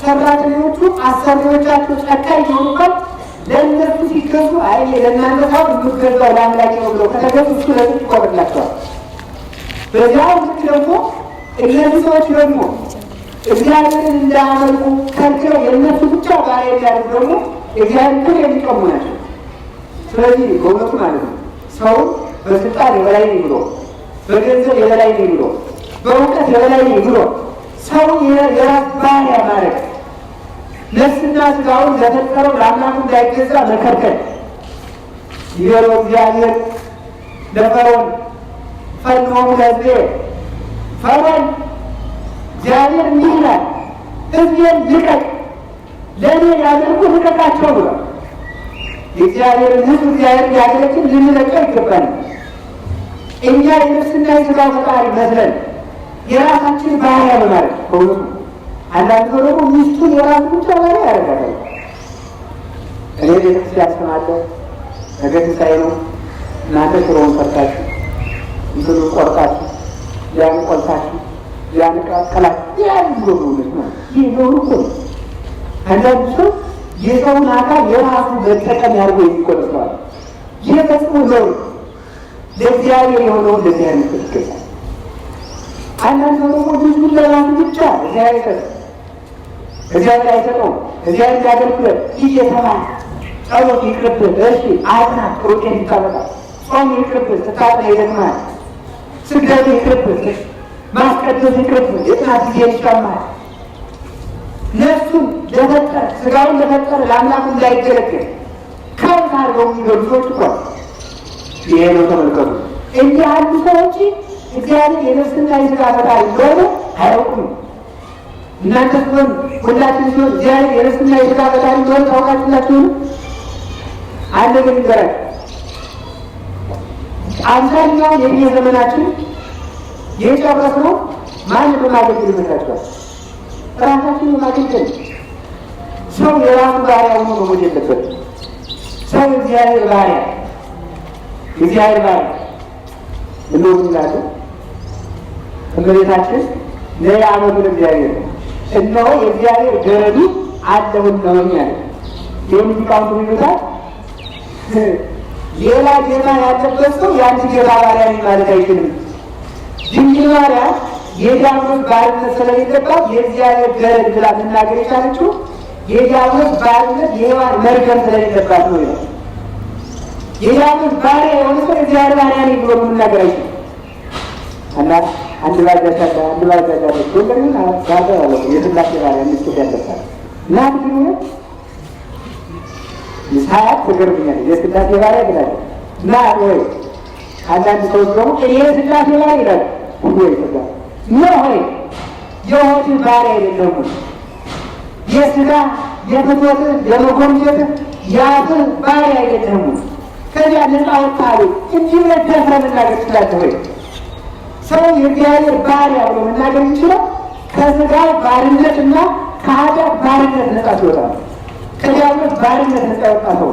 ሰራተኞቹ አሰሪዎቻቸው ጨካኝ የሆኑበት ለእነሱ ሲገዙ አይ ለእናንተ ሰው የምትገዛው ለአምላኬ ነው ብለው ከተገዙ እሱ ለጥቅ ይቆርላቸዋል። በዚያው ልክ ደግሞ እነዚህ ሰዎች ደግሞ እግዚአብሔርን እንዳያመልኩ ከልክለው የእነሱ ብቻ ባሪያ የሚያደርጉ ደግሞ እግዚአብሔር የሚቀሙ ናቸው። ስለዚህ በእውነቱ ማለት ነው ሰው በስልጣን የበላይ ነኝ ብሎ በገንዘብ የበላይ ነኝ ብሎ በእውቀት የበላይ ነኝ ብሎ ሰው የራስ ባሪያ ማድረግ ነፍስና ሥጋውን ለፈጠረው ለአምላኩ እንዳይገዛ መከልከል ይበለው እግዚአብሔር ለፈርዖን ፈርዖን ለሕዝቤ ፈርዖን እግዚአብሔር እንዲህ ይላል ሕዝቤን ልቀቅ ለእኔ ያደርጉ ልቀቃቸው ብሏል። የእግዚአብሔርን ሕዝብ እግዚአብሔር ያገለችን ልንለቀው ይገባል። እኛ የነፍስና የሥጋው ፈጣሪ መስለን የራሳችን ባሪያ በማለት በእውነቱ አንዳንድ ሰው ደግሞ ሚስቱን የራሱ ብቻ ባሪያ ያደርጋታል። እኔ ቤተክርስቲያን ስማለሁ ነገ ትንሣኤ ነው እናንተ ሽሮውን ሰርታችሁ እንትኑ ቆርጣችሁ ያን ቆልታችሁ ያን ቀላችሁ ያን ብሎ በእውነት ነው ይህ ኖሩ እኮ ነው። አንዳንድ ሰው የሰውን አካል የራሱ መጠቀም ያድርጎ የሚቆጥረዋል። ይህ ፈጽሞ ነው ለእግዚአብሔር የሆነውን ለዚህ አይነት ይገዛል። አንዳንድ ሰው ደግሞ ልጁን ለራሱ ብቻ እግዚአብሔር ይሰጥ እግዚአብሔር አይሰጠውም። እግዚአብሔር ያገልግል እየተማር ጸሎት ይቅርብህ፣ እሺ አጥና ሩቄን ይታወቃል። ጾም ይቅርብህ፣ ስታጥና ይደግማል። ስግደት ይቅርብህ፣ ማስቀደስ ይቅርብህ፣ የጥናት ጊዜ ይጨማል። ነፍሱን ለፈጠረ ስጋውን ለፈጠረ ለአምላኩ እንዳይገለገል ከውት አድርገው የሚገሉ ሰዎች እኮ ይሄ ነው። ተመልከቱ። እንዲህ ያሉ ሰዎች እግዚአብሔር የነፍስና የስጋ ፈጣሪ እንደሆነ አያውቁም። እናንተ ሲሆን ሁላችን ሲሆን እግዚአብሔር የነፍስና የስጋ ፈጣሪ እንደሆነ ታውቃችሁላችሁን? አንድ ግን ይገራል። አብዛኛውን የጊዜ ዘመናችን የጨረስነው ማንን በማገልገል ይመስላችኋል? ራሳችን በማገልገል። ሰው የራሱ ባሪያ ሆኖ መሞት የለበትም። ሰው እግዚአብሔር ባሪያ እግዚአብሔር ባሪያ እንደው ይላሉ እመቤታችን ለአመቱን እግዚአብሔር እነሆ የእግዚአብሔር ገረዱ አለሁን ነው ያለ። የሙዚቃውን ይሉታል። ሌላ ጌታ ያለበት ሰው ያን ጌታ ባሪያ ማለት አይችልም። ድንግል ማርያም የዲያብሎስ ባርነት ስለሌለባት የእግዚአብሔር ገረድ ብላ መናገር የቻለችው የዲያብሎስ ባርነት የሔዋን መርገም ስለሌለባት ነው ይላል። የዲያብሎስ ባሪያ የሆነ ሰው እግዚአብሔር ባሪያ ነኝ ብሎ መናገር አይችልም። እና አንድ ባጃጅ ሁሉንም አባባለው የስላሴ ባሪያ ምስል ያለባት ናት ግን ይሳያት ተገርብኛል። የስላሴ ባሪያ ብላለች እና ወይ አንዳንድ ሰዎች ደግሞ የስላሴ ባሪያ ይላል። ሁሉ ይፈጋል ነው ሆይ የሆድ ባሪያ አይደለም። የስጋ የፍትወት የመጎምጀት የአፍህ ባሪያ አይደለም። ከዚያ ነፃ ወጣሉ እንጂ ለደፍረ መናገር ትችላለህ ወይ? ሰው የእግዚአብሔር ባሪያ ብሎ መናገር የሚችለው ከስጋ ባርነትና ከኃጢአት ባርነት ነፃ ሲወጣ ነው። ከዲያብሎስ ባርነት ነፃ ወጣ ሰው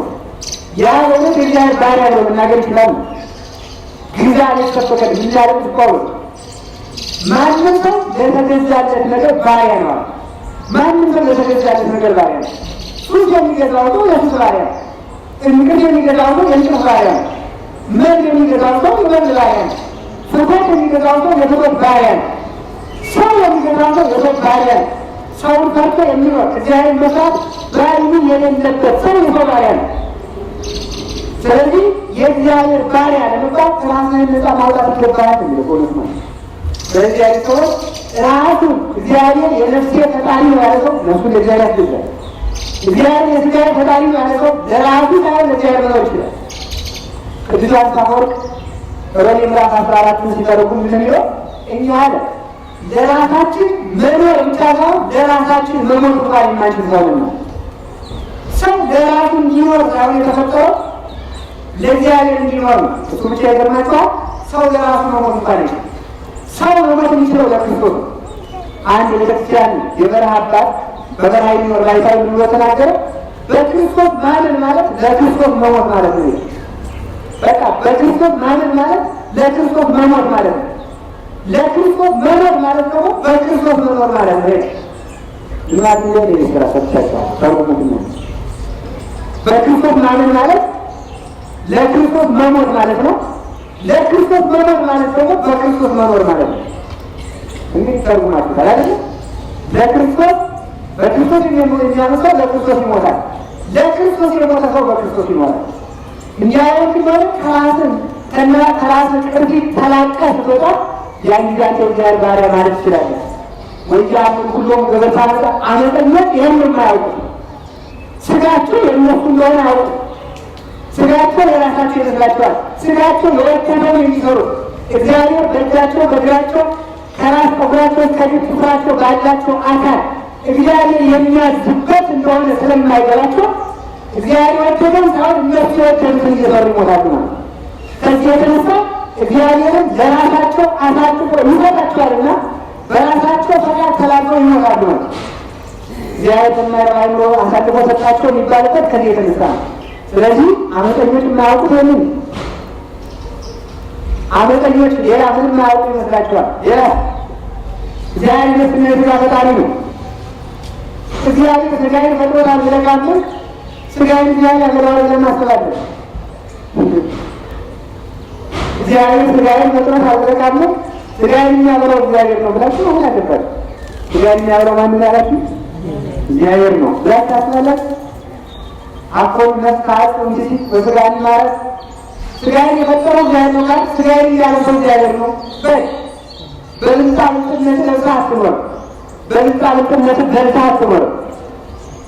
ያ በእውነት የእግዚአብሔር ባሪያ ብሎ መናገር ይችላሉ። ግዛ ሊሰበከል ሚላለት ጳውሎስ ማንም ሰው ለተገዛለት ነገር ባሪያ ነው። ማንም ሰው ለተገዛለት ነገር ባሪያ ነው። ሱስ የሚገዛው ሰው የሱስ ባሪያ ነው። እንቅልፍ የሚገዛው ሰው የእንቅልፍ ባሪያ ነው። መብል የሚገዛው ሰው የመብል ባሪያ ነው። ፍትወት የሚገዛው ሰው የፍትወት ባሪያ ነው። ሰው የሚገዛው ሰው የሰው ባሪያ ነው። ሰውን ፈርቶ የሚኖር እግዚአብሔር መስራት ባሪኑ የሌለበት ሰው የሰው ባሪያ ነው። ስለዚህ የእግዚአብሔር ባሪያ ለመባል ራስህን ነፃ ማውጣት ይገባሃል የሚለው በእውነት ነው። ስለዚህ ያለ ሰዎች ራሱን እግዚአብሔር የነፍሴ ፈጣሪ ነው ያለ ሰው ነፍሱን ለእግዚአብሔር ያስገዛል። እግዚአብሔር የስጋ ፈጣሪ ነው ያለ ሰው ለራሱ ሳይሆን ለእግዚአብሔር መኖር ይችላል። ቅዱስ ዮሐንስ አፈወርቅ ሮሜ ምዕራፍ 14 ሲተረጉም ምን የሚለው እኛ አለ ለራሳችን መኖር ብቻ ሳይሆን ለራሳችን መሞት እንኳን የማንችል ሰውን ነው። ሰው ለራሱ እንዲኖር ሳይሆን የተፈጠረው ለእግዚአብሔር እንዲኖር ነው። እሱ ብቻ ይገርማችኋል። ሰው ለራሱ መሞት እንኳን አይችልም። ሰው መሞት የሚችለው ለክርስቶስ ነው። አንድ ቤተክርስቲያን የበረሃ አባት በበረሃ የሚኖር ባይታይ ብሎ ተናገረ። በክርስቶስ ማመን ማለት ለክርስቶስ መሞት ማለት ነው። በቃ በክርስቶስ ማመን ማለት ለክርስቶስ መሞት ማለት ነው። ለክርስቶስ መኖር ማለት ደግሞ በክርስቶስ መኖር ማለት ነው። ይማት ነው የስራ ሰጥቻለሁ ታውቁት ነው። በክርስቶስ ማመን ማለት ለክርስቶስ መሞት ማለት ነው። ለክርስቶስ መኖር ማለት ደግሞ በክርስቶስ መኖር ማለት ነው። እንግዲህ ተርጉማችሁ አይደል? ለክርስቶስ በክርስቶስ የሚያመሰው ለክርስቶስ ይሞታል። ለክርስቶስ የሞተ ሰው በክርስቶስ ይኖራል። እንዲያውም ማለት ከራስን ቅርፊት ተላቀህ ስትወጣ ያን ጊዜ አንተ እግዚአብሔር ባሪያ ማለት ትችላለህ። ወይም ሁሉም ገበታ መጣ አመጠኞች ይህን የማያውቁ ስጋቸው የእነሱ እንደሆነ አያውቁ። ስጋቸው የራሳቸው ይመስላቸዋል። ስጋቸው የወከነው የሚሰሩት እግዚአብሔር በእጃቸው በእግራቸው ከራስ ፀጉራቸው እስከ ጥፍራቸው ባላቸው አካል እግዚአብሔር የሚያዝበት እንደሆነ ስለማይገባቸው እግዚአብሔር ወደደም ሳይሆን እነሱ የወደዱትን እየሰሩ ይሞታሉ ማለት። ከዚህ የተነሳ እግዚአብሔርን ለራሳቸው አሳልፎ ይሰጣቸዋልና በራሳቸው ፈቃድ ተላልፈው ይሞታሉ ማለት። እግዚአብሔር በማይረባ አእምሮ አሳልፎ ሰጣቸው የሚባልበት ከዚህ የተነሳ ነው። ስለዚህ አመፀኞች የማያውቁት ይህንን አመፀኞች ሌላ ምንም የማያውቁ ይመስላቸዋል። ሌላ እግዚአብሔር ነፍስና የስጋ ፈጣሪ ነው። እግዚአብሔር ስጋዬን ፈጥሮታል ብለህ ካመንክ ስጋዬን እግዚአብሔር ያፈጥረዋል ብለህ ማሰባለህ። እግዚአብሔር ስጋዬን ፈጥሮታል ብለህ ካመንክ ስጋዬን የሚያበላው እግዚአብሔር ነው ብላችሁ መሆን አለባችሁ። ስጋን የሚያበላው ማንን ያላችሁ? እግዚአብሔር ነው ብላችሁ ታስባላችሁ? አኮን ነፍስ እንጂ በስጋን ማለት ስጋን የፈጠረው እግዚአብሔር ነው ማለት ስጋን ያለፈው እግዚአብሔር ነው። በልጣልጥነት ለብሰህ አትኖር። በልጣልጥነት በልተህ አትኖር።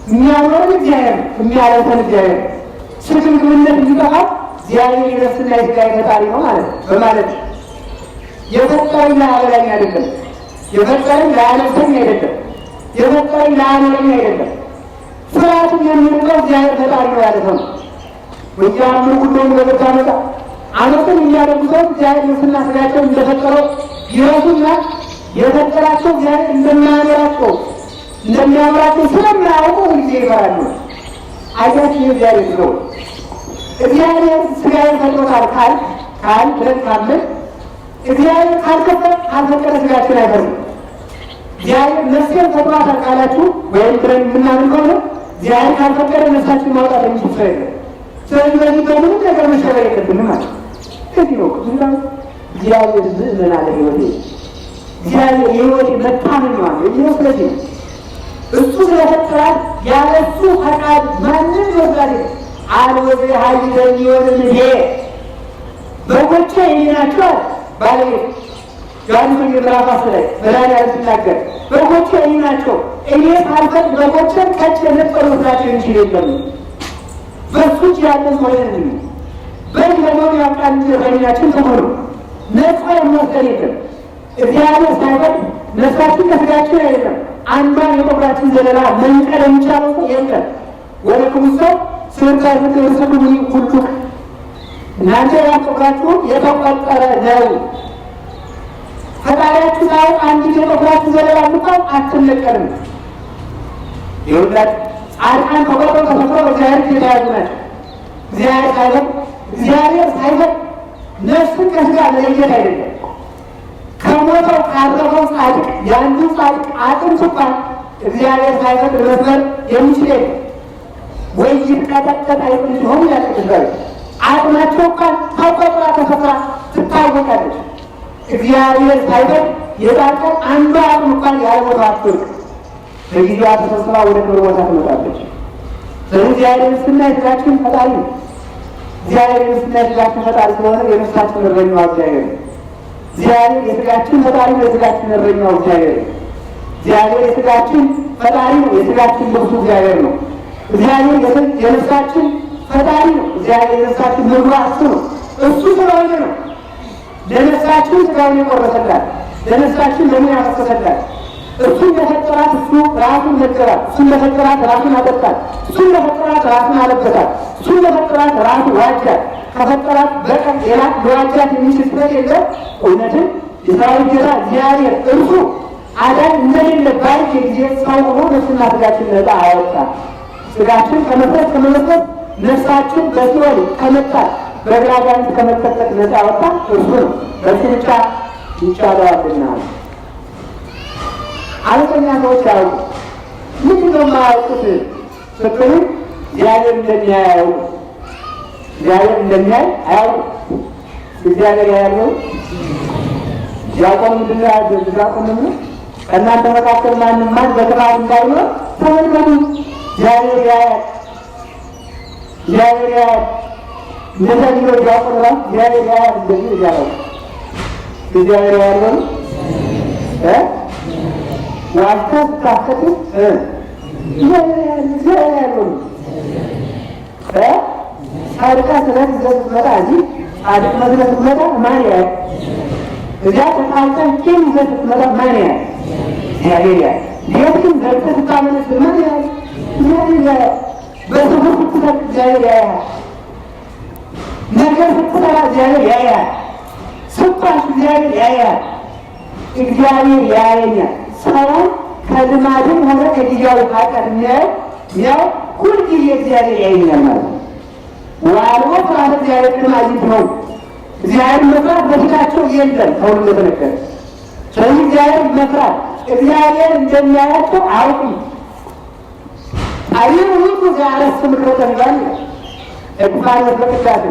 የሚያኖረን እግዚአብሔር ነው፣ የሚያለብሰን እግዚአብሔር ነው። ስግብግብነት እንዲጠፋ እግዚአብሔር የነፍስና የስጋ ፈጣሪ ነው ማለት ነው። በማለት የፈጠረኝ ለአበላኝ አይደለም፣ የፈጠረኝ ለአለብሰኝ አይደለም፣ የፈጠረኝ ለአኖረኝ አይደለም። ስርዓቱን የሚያውቀው እግዚአብሔር ፈጣሪ ነው ያለ ነው። ወያምሩ ሁሉም በበታ መጣ አመትን የሚያደርጉ ሰው እግዚአብሔር ነፍስና ስጋቸውን እንደፈጠረው ይረሱና የፈጠራቸው እግዚአብሔር እንደማያኖራቸው እንደሚያምራቸው ስለማያውቁ ጊዜ ይፈራሉ። አያችሁ የእግዚአብሔር ነው። እግዚአብሔር ስጋዬን ፈጥሮታል ካል ብለን ካምን እግዚአብሔር ካልፈጠረ ስጋችን አይፈርም። እግዚአብሔር ነፍሴን ፈጥሯታል ካላችሁ ወይም ብለን የምናምን ከሆነ እግዚአብሔር ካልፈጠረ ነፍሳችን ማውጣት የሚችል ሰው የለም። ስለዚህ በዚህ በምንም ነገር መሸበር የለብንም ማለት ነው። ከዚህ ነው እግዚአብሔር ዝእመን አለ ህይወቴ እግዚአብሔር የህይወቴ መታመኛዋ ነው የሚለው። ስለዚህ እሱ ስለፈጠራት ያለ እሱ ፈቃድ ማንም ይወስዳል። አልወዜ ሀይል የሚሆንም ይሄ በጎቼ የኔ ናቸው ባለቤት ዮሐንስ ወንጌል ምዕራፍ 10 ላይ መድኃኒዓለም ሲናገር በጎቼ የኔ ናቸው፣ እኔ ሳልፈቅድ በጎቼን ከጭ የነጠሩ መስላቸው የሚችል የለም። በእሱ እጅ ያለን ሆነን በግ ለመሆን ያውቃል እንጂ እረኛችን ከሆኑ ነፃ የሚወስደን የለም። እግዚአብሔር ሳይፈቅድ ነፍሳችን ከስጋችን አይደለም አንዷን የጠጉራችን ዘለላ መንቀል የሚቻለው ሰው የለም። ወደ ክርስቶስ ስርታይ ፍቅር ስዱኒ ሁሉ እናንተ ያጠጉራችሁ የተቆጠረ ነው። ፈጣሪያችሁ ላይ አንዲት የጠጉራችሁ ዘለላ እንኳን አትነቀልም። ይሁላት ጻድቃን ተቆጥረው ተፈጥረው እግዚአብሔር የተያዙ ናቸው። እግዚአብሔር ሳይፈቅድ ነፍስን ከስጋ መለየት አይደለም። ከሞተው ካረፈው ጻድቅ የአንዱ ጻድቅ አጥንት እንኳን እግዚአብሔር ሳይፈቅድ መስመር የሚችል የለም። ወይ ይቀጠቀጥ አይጥል ሲሆን ያጠቅዛል። አጥናቸው እንኳን ተቆጥራ ተፈጥራ ትታወቃለች። እግዚአብሔር ሳይፈቅድ የጻድቃን አንዱ አጥም እንኳን ያለሞተው አትወድቅ። በጊዜዋ ተሰብስባ ወደ ክብር ቦታ ትመጣለች። ስለዚህ እግዚአብሔር ነፍስና የስጋችን ፈጣሪ ነው። እግዚአብሔር ነፍስና የስጋችን ፈጣሪ ስለሆነ የነፍሳችን እረኛው እግዚአብሔር ነው። እግዚአብሔር የስጋችን ፈጣሪ ነው። የስጋችን እረኛው እግዚአብሔር ነው። እግዚአብሔር የስጋችን ፈጣሪ ነው። የስጋችን ልብሱ እግዚአብሔር ነው። እግዚአብሔር የነፍሳችን ፈጣሪ ነው። እግዚአብሔር የነፍሳችን ምግቧ እሱ ነው። እሱ ስለሆነ ነው ለነፍሳችን ስጋውን የቆረሰላት፣ ለነፍሳችን ደሙን ያፈሰሰላት። እሱን ለፈጠራት እሱ ራሱን ነገራት። እሱን ለፈጠራት ራሱን አጠጣት። እሱን ለፈጠራት ራሱን አለበታት። እሱን ለፈጠራት ራሱ ዋጃት። ከፈጠራት በቀር ሌላ ለዋጃት የሚችል ስለሌለ እውነትን የሰራዊት ጌታ እግዚአብሔር እርሱ አዳኝ እንደሌለ ባየ ጊዜ ሰው ሆኖ ነፍስና ስጋችን ነፃ አወጣ። ስጋችን ከመመስረት ነፍሳችን በሲኦል ከመጣት በግራጋንት ከመጠጠቅ ነፃ አወጣ እርሱ ነው። በእሱ ብቻ ይቻለዋልና። አለተኛ ሰዎች አያውቁ። ምንድን ነው የማያውቁት ስትሉ እግዚአብሔር እንደሚያይ አያውቁ። እግዚአብሔር እንደሚያይ አያውቁ። እግዚአብሔር ያያለው ዲያቆን ምንድን ነው? ዲያቆን ነው ከእናንተ መካከል ማንም ማን በክፋት እንዳይኖር ተመልከቱ። እግዚአብሔር ያያል። እግዚአብሔር ያያል። እንደዛ ቢሎ ዲያቆን ራሱ እግዚአብሔር ያያል። እንደዚህ እያለው እግዚአብሔር ያያለው ዋልታ ስታፈቱ እግዚአብሔር ያለው ጻድቃ ስለት ስትመጣ እዚህ ጻድቅ መስለት ስትመጣ ማን ያያል? እዚያ ተጣልተን ቂም ይዘህ ስትመጣ ማን ያያል? እግዚአብሔር ያያል። ሌሎችም ዘግተህ ስታመነዝር ማን ያያል? እግዚአብሔር ያያል። በስውር ስትሰጥ እግዚአብሔር ያያል። ነገር ስትሰራ እግዚአብሔር ያያል። ስትዋሽ እግዚአብሔር ያያል። እግዚአብሔር ያየኛል። ሰውን ከልማድም ሆነ ከጊዜያዊ ኃጢአት የሚያየው ሁልጊዜ እግዚአብሔር ያየኛል ማለት ነው። ዋልቦ ፍርሃተ እግዚአብሔር ልማድ ነው። እግዚአብሔር መፍራት በፊታቸው የለም ተብሎ እንደተነገረ። ስለዚህ እግዚአብሔር መፍራት እግዚአብሔር እንደሚያያቸው አውቁም። አይኑ ሁሉ ዛሬስ ምክረተ ይባል እግፋን በቅዳሴ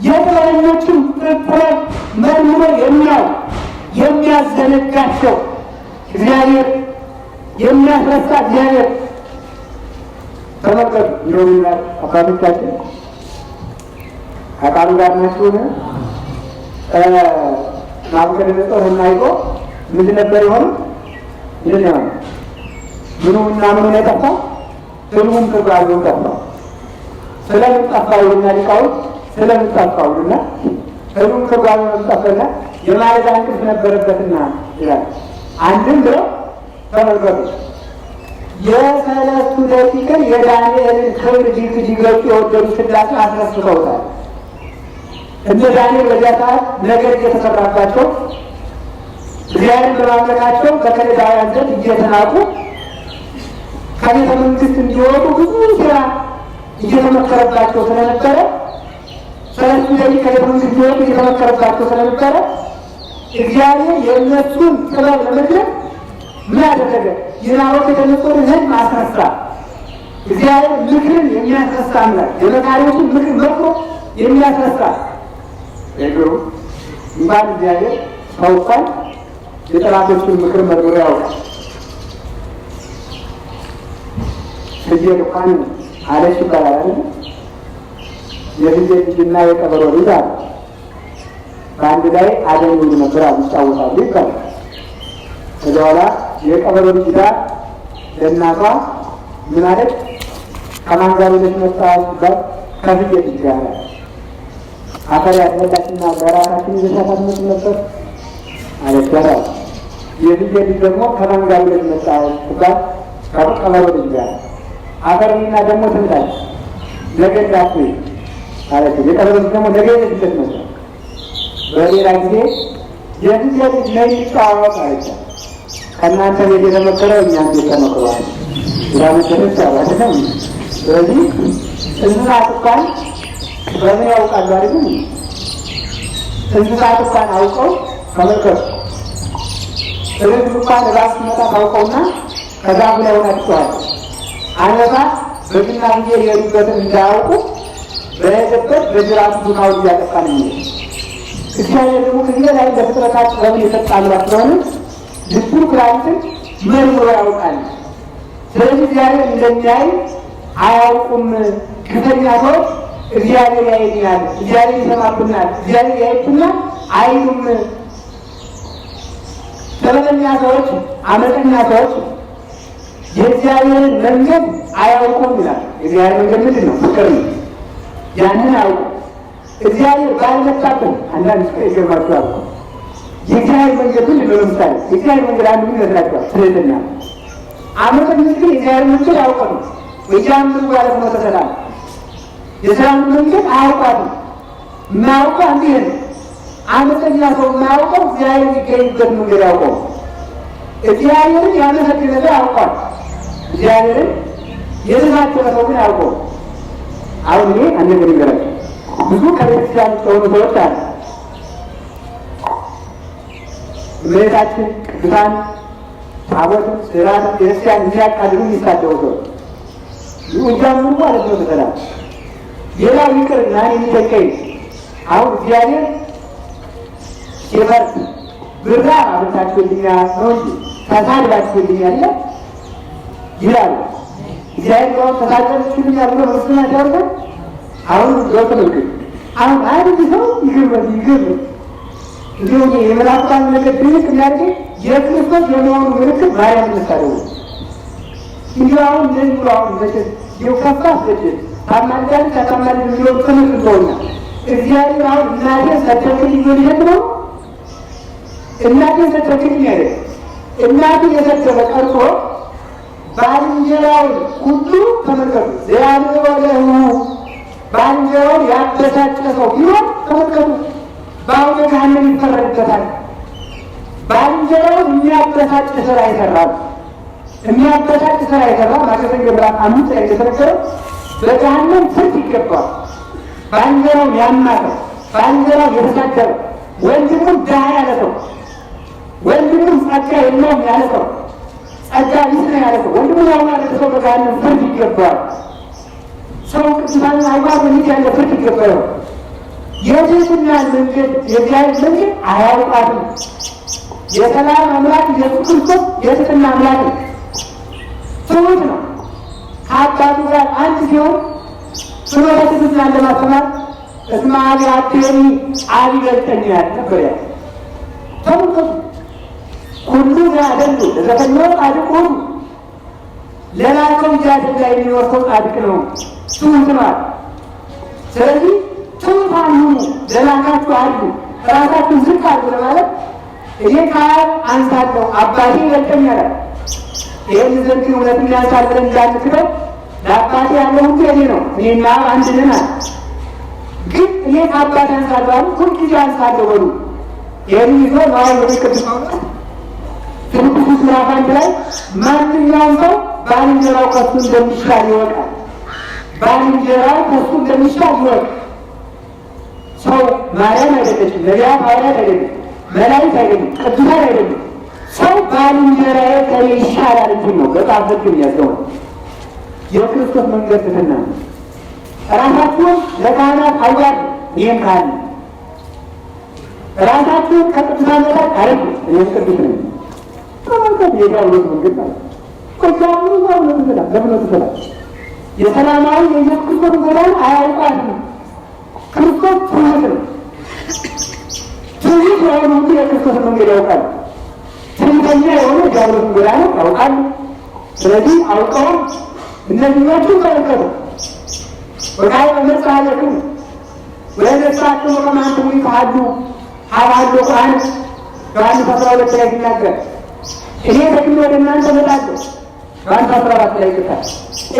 የጥበበኞችን ጥበብ መርምሮ የሚያዝነጋቸው እግዚአብሔር የሚያስረሳ እግዚአብሔር ተመልከቱ። ይኸውና አባቶቻችን ከቃሉ ጋር ናችሁን? ናቡከደነፆር አይቶ ምንድን ነበር የሆነው? ምንድን ነው ምኑና ምኑን የጠፋው? ትርጉም ትርጓሜው ጠፋው። ስለምን ጠፋው ይሉና ሊቃውንት፣ ስለምን ጠፋው ይሉና ትርጉም ትርጓሜው ጠፋና የማለዳ እንቅልፍ ነበረበትና ይላል። አንድም ብለው ተመልከቱ የሰለስቱ ደቂቅን የዳንኤልን ክብር ሊገልጹ የወደዱ ስላሴ አስረስተውታል። እነ ዳንኤል በዚያ ሰዓት ነገር እየተሰራባቸው እግዚአብሔርን በማምለካቸው በከለዳውያን ዘንድ እየተናቁ ከቤተ መንግስት እንዲወጡ ብዙ ስራ እየተመከረባቸው ስለነበረ ሰለስቱ ደቂቅ ከቤተ መንግስት እንዲወጡ እየተመከረባቸው ስለነበረ እግዚአብሔር የእነሱን ጥበብ ለመግለጥ ምን አደረገ? የናቡከደነፆርን ሕልም አስረሳ። እግዚአብሔር ምክርን የሚያስረሳ አምላክ፣ የመካሪዎችን ምክር መክሮ የሚያስረሳ ነገሩ እንኳን እግዚአብሔር ሰው እንኳን የጠላቶችን ምክር መርምሮ ያውቃል። ፍየል እንኳን አለች ይባላል አይደል? የፍየል ልጅና የቀበሮ ልጅ አለ በአንድ ላይ አደን ይውሉ ነበር፣ ይጫወታሉ ይባላል። ከዚያ በኋላ የቀበሮ ልጅ ጋር ለእናቷ ምን አለች? ከማን ጋር ሄደሽ መጣሽ ሲባል ከፍየል ልጅ ጋር አፈር ያስመጣችና በራሳችን ይዘሻት አትመጭም ነበር አለች። የፍየል ልጅ ደግሞ ከማን ጋር ሄደሽ መጣሽ ሲባል ከቀበሮ ልጅ ጋር አፈርና ደግሞ ትምጣለች ነገ እንዳትይ አለች። የቀበሮ ልጅ ደግሞ ነገ ሄደሽ ነበር። በሌላ ጊዜ የፍየል ልጅ ነይ እንጫወት አለች። ከእናንተ ቤት የተመከረው እኛም ቤት ተመክሯል ዳመደረስ አላደለም። ስለዚህ እንስሳት እንኳን በምን ያውቃሉ አይደል? እንስሳት እንኳን አውቀው ተመልከቱ። ርግብ እንኳን ራስ ሲመጣ ታውቀውና ከዛፉ ላይ ሆና ትጮኻለች። አንበሳ በግና ፍየል የሄዱበትን እንዳያውቁ በሄደበት በጅራቱ ዱካውን እያጠፋ ነው የሚሄድ። እግዚአብሔር ደግሞ ከዚህ ላይ ለፍጥረታት በምን የሰጠ አምላክ ስለሆነ ልቡን ኩላሊትን መርምሮ ያውቃል። ስለዚህ እግዚአብሔር እንደሚያይ አያውቁም። ግፈኛ ሰዎች እግዚአብሔር ያየኛል፣ እግዚአብሔር ይሰማብናል፣ እግዚአብሔር ያይብናል አይሉም። ጥበበኛ ሰዎች፣ አመፀኛ ሰዎች የእግዚአብሔርን መንገድ አያውቁም ይላል። የእግዚአብሔር መንገድ ምንድን ነው? ፍቅር ነው። ያንን አያውቁም። እግዚአብሔር ባልመጣብን አንዳንድ ስቀ ይገባቸዋል። የእግዚአብሔር መንገድ ምንድን ነው? ለምሳሌ የእግዚአብሔር መንገድ አንዱ ምን ይመስላቸዋል? ትህትና። አመፀኞች ግን የእግዚአብሔር መንገድ አያውቁም። ወያምሩ ማለት ነው ተሰላም የሰላም መንገድ አያውቃትም። የማያውቀው አንዱ ይሄ ነው። አመፀኛ ሰው የማያውቀው እግዚአብሔር የሚገኝበት መንገድ ያውቀው። እግዚአብሔርን ያመሰገነ ሰው ያውቋል። እግዚአብሔርን የተሳተፈ ሰው ግን ያውቀው። አሁን እኔ አንድ ነገር ይገራል። ብዙ ከቤተክርስቲያን የሆኑ ሰዎች አሉ። እመቤታችን ቅዱሳን ታቦትን ስራት ቤተክርስቲያን የሚያቃልሉ የሚሳደቡ ሰዎች ይሁጃምሩ ማለት ነው። ተሰላ ሌላው ይቅርና የሚጠቀኝ አሁን እግዚአብሔር ሲፈርድ ብራ አብታችሁልኛል ነው እንጂ ተሳድባችሁልኛል ይላሉ። እግዚአብሔር ተሳድባችሁልኛል ብሎ መስሎና ሲያወርደ አሁን ዞት ምልክት አሁን አንድ ሰው ይግርም እንዲሁ የመላእክታን ነገር ድንቅ የሚያደርገኝ የክርስቶስ የመሆኑ ምልክት ማርያም መሳደቡ እንዲሁ አሁን እንደዚህ ብሎ አሁን መቼት ይኸው ከፋ አስገድል ታማልዳል ታማልድ የሚሆኑ ትምህርት እንደሆነ እግዚአብሔር አሁን እናቴን ሰደክልኝ ብሎ ሊሄድ ነው። እናቴን ሰደክልኝ አይደል? እናቴን የሰደበ ቀርቶ ባልንጀራውን ሁሉ ተመልከቱ። ዘያንበለሁ ባልንጀራውን ያበሳጨ ሰው ቢሆን ተመልከቱ፣ በአሁነ ገሃነም ይፈረድበታል። ባልንጀራውን የሚያበሳጭ ስራ ይሰራል። የሚያበሳጭ ስራ የሰራ ማከሰኝ ምዕራፍ 5 ላይ የተነገረው በገሃነም ፍርድ ይገባል። ባልንጀራውን ያማረ፣ ባልንጀራው የተሳደበ፣ ወንድሙን ድሃ ያለ ሰው፣ ወንድሙን ጸጋ የለውም ያለ ሰው፣ ጸጋ ቢስ ነው ያለ ሰው፣ ወንድሙን ያዋረደ ሰው በገሃነም ፍርድ ይገባል። ሰው ቅዱሳን አይጓዝ እንጂ ያለ ፍርድ ይገባል። የትህትና መንገድ የእግዚአብሔር መንገድ አያውቃትም። የሰላም አምላክ ኢየሱስ ክርስቶስ የትህትና አምላክ ነው። ትሁት ነው። ከአባቱ ጋር አንድ ሲሆን ፍኖተ ትሕትናን ለማስተማር እስመ አብ ያዕድኅኒ አብ ይበልጠኛል ነበር ያለው። ተመልከቱ። ሁሉ ያደሉ ለዘፈነው ጻድቅ ሁሉ ለላከው እያደላ የሚኖር ሰው ጻድቅ ነው፣ ትሁት ማለት። ስለዚህ ትሑታን ሁኑ፣ ለላካችሁ አሉ፣ ራሳችሁ ዝቅ አድርጉ ለማለት እኔ ከአብ አንሳለሁ አባቴ ይበልጠኛል። ይህን ዘንድ እውነትን ያንሳል ብለን እንዳንክደው ለአባቴ ያለው ሁሉ የኔ ነው፣ እኔና አብ አንድ ነን አለ። ግን እኔ ከአባቴ አንሳለሁ አሉ፣ ሁልጊዜ አንሳለሁ በሉ። ይህን ይዞ ነዋይ ወደ ቅዱስ ፊልጵስዩስ ምዕራፍ 1 ላይ ማንኛውም ሰው ባልንጀራው ከሱ እንደሚሻል ይወቃል። ባልንጀራው ከሱ እንደሚሻል ይወቅ። ሰው ማርያም አይደለችም፣ ነቢያት ሐዋርያት አይደለም፣ መላእክት አይደለም፣ ቅዱሳን አይደለም። ሰው ባልንጀራዬ ከኔ ይሻላል እንጂ ነው። በጣም ፍቅር ያለው የክርስቶስ መንገድ ትህትና ነው። ራሳችሁን ለካህናት አዋርዱ፣ እኔም ካህን ነኝ። ራሳችሁን ከቅዱሳን በታች አድርጉ፣ እኔም ቅዱስ ነኝ። ተመልከቱ። የዲያብሎስ መንገድ ማለት ቆጃሙ ነው። ለምን ትሰላል? የሰላማዊ የኢየሱስ ክርስቶስ ጎዳና አያውቃትም። ክርስቶስ ትሁት ነው። ትሁት የሆኑ ሁሉ የክርስቶስ መንገድ ያውቃል። ትዕቢተኛ የሆነ ዲያብሎስን ጎዳና ያውቃሉ። ስለዚህ አውቀውም እነዚህኞቹ ተመልከቱ። ወቃይ በመጽሐለክሙ ወነሳችሁ ከማንትሙ ይካዱ ሀባዶ ካህን ዮሐንስ 12 ላይ ሲናገር እኔ ደግሞ ወደ እናንተ እመጣለሁ። ዮሐንስ 14 ላይ ይጽፋል።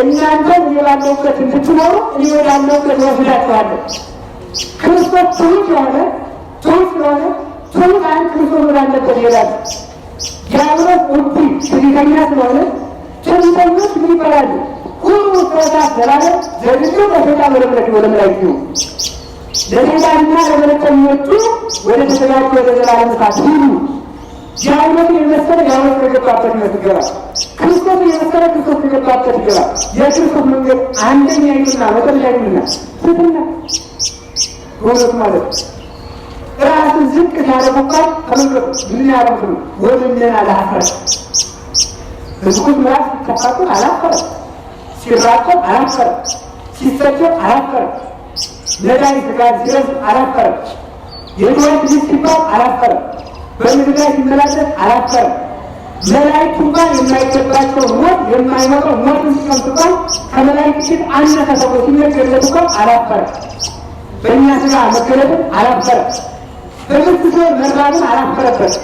እናንተ እኔ ባለሁበት እንድትኖሩ እኔ ወዳለሁበት እወስዳችኋለሁ። ክርስቶስ ትሁት የሆነ ትሁት ስለሆነ ትሑታን ክርስቶስ ወዳለበት ይሄዳሉ። ዲያብሎስ ውድ ትዕቢተኛ ስለሆነ ትዕቢተኞች ምን ይባላሉ? ሁሉ ሰውታት ዘላለ ዘግቶ በሰይጣን ወለምለክ ወለምላክ ነው። ለሰይጣንና ለመለከኞቹ ወደ ተዘጋጁ ወደ ዘላለም እሳት ሁሉ ዲያብሎስን የመሰለ ዲያብሎስ ከገባበት ይገባል። ክርስቶስን የመሰለ ክርስቶስ ከገባበት ይገባል። የክርስቶስ መንገድ አንደኛ ይሉና መጨረሻ ይሉና ትህትና በእውነቱ ማለት ራስን ዝቅ ሲያደርጉባት ተመልከቱ። ምን ያደርጉት ነው? ወደምነና ለሀፍረት ህዝቡን ራስ ሲከፋቱን አላፈረ፣ ሲራቆት አላፈረ፣ ሲሰደብ አላፈረ፣ ነዳይ ስጋ ሲረስ አላፈረ፣ የህይወት ልጅ ሲባል አላፈረ፣ በምድር ላይ ሲመላለስ አላፈረ። መላእክት እንኳን የማይገባቸውን ሞት የማይመጣው ሞትን ሲቀምጡባት ከመላእክት ፊት አነሰ ተብሎ ሲነገርለት እንኳን አላፈረ። በእኛ ስጋ መገለጥን አላፈረ። በምስቶ መራብን አላፈረበት።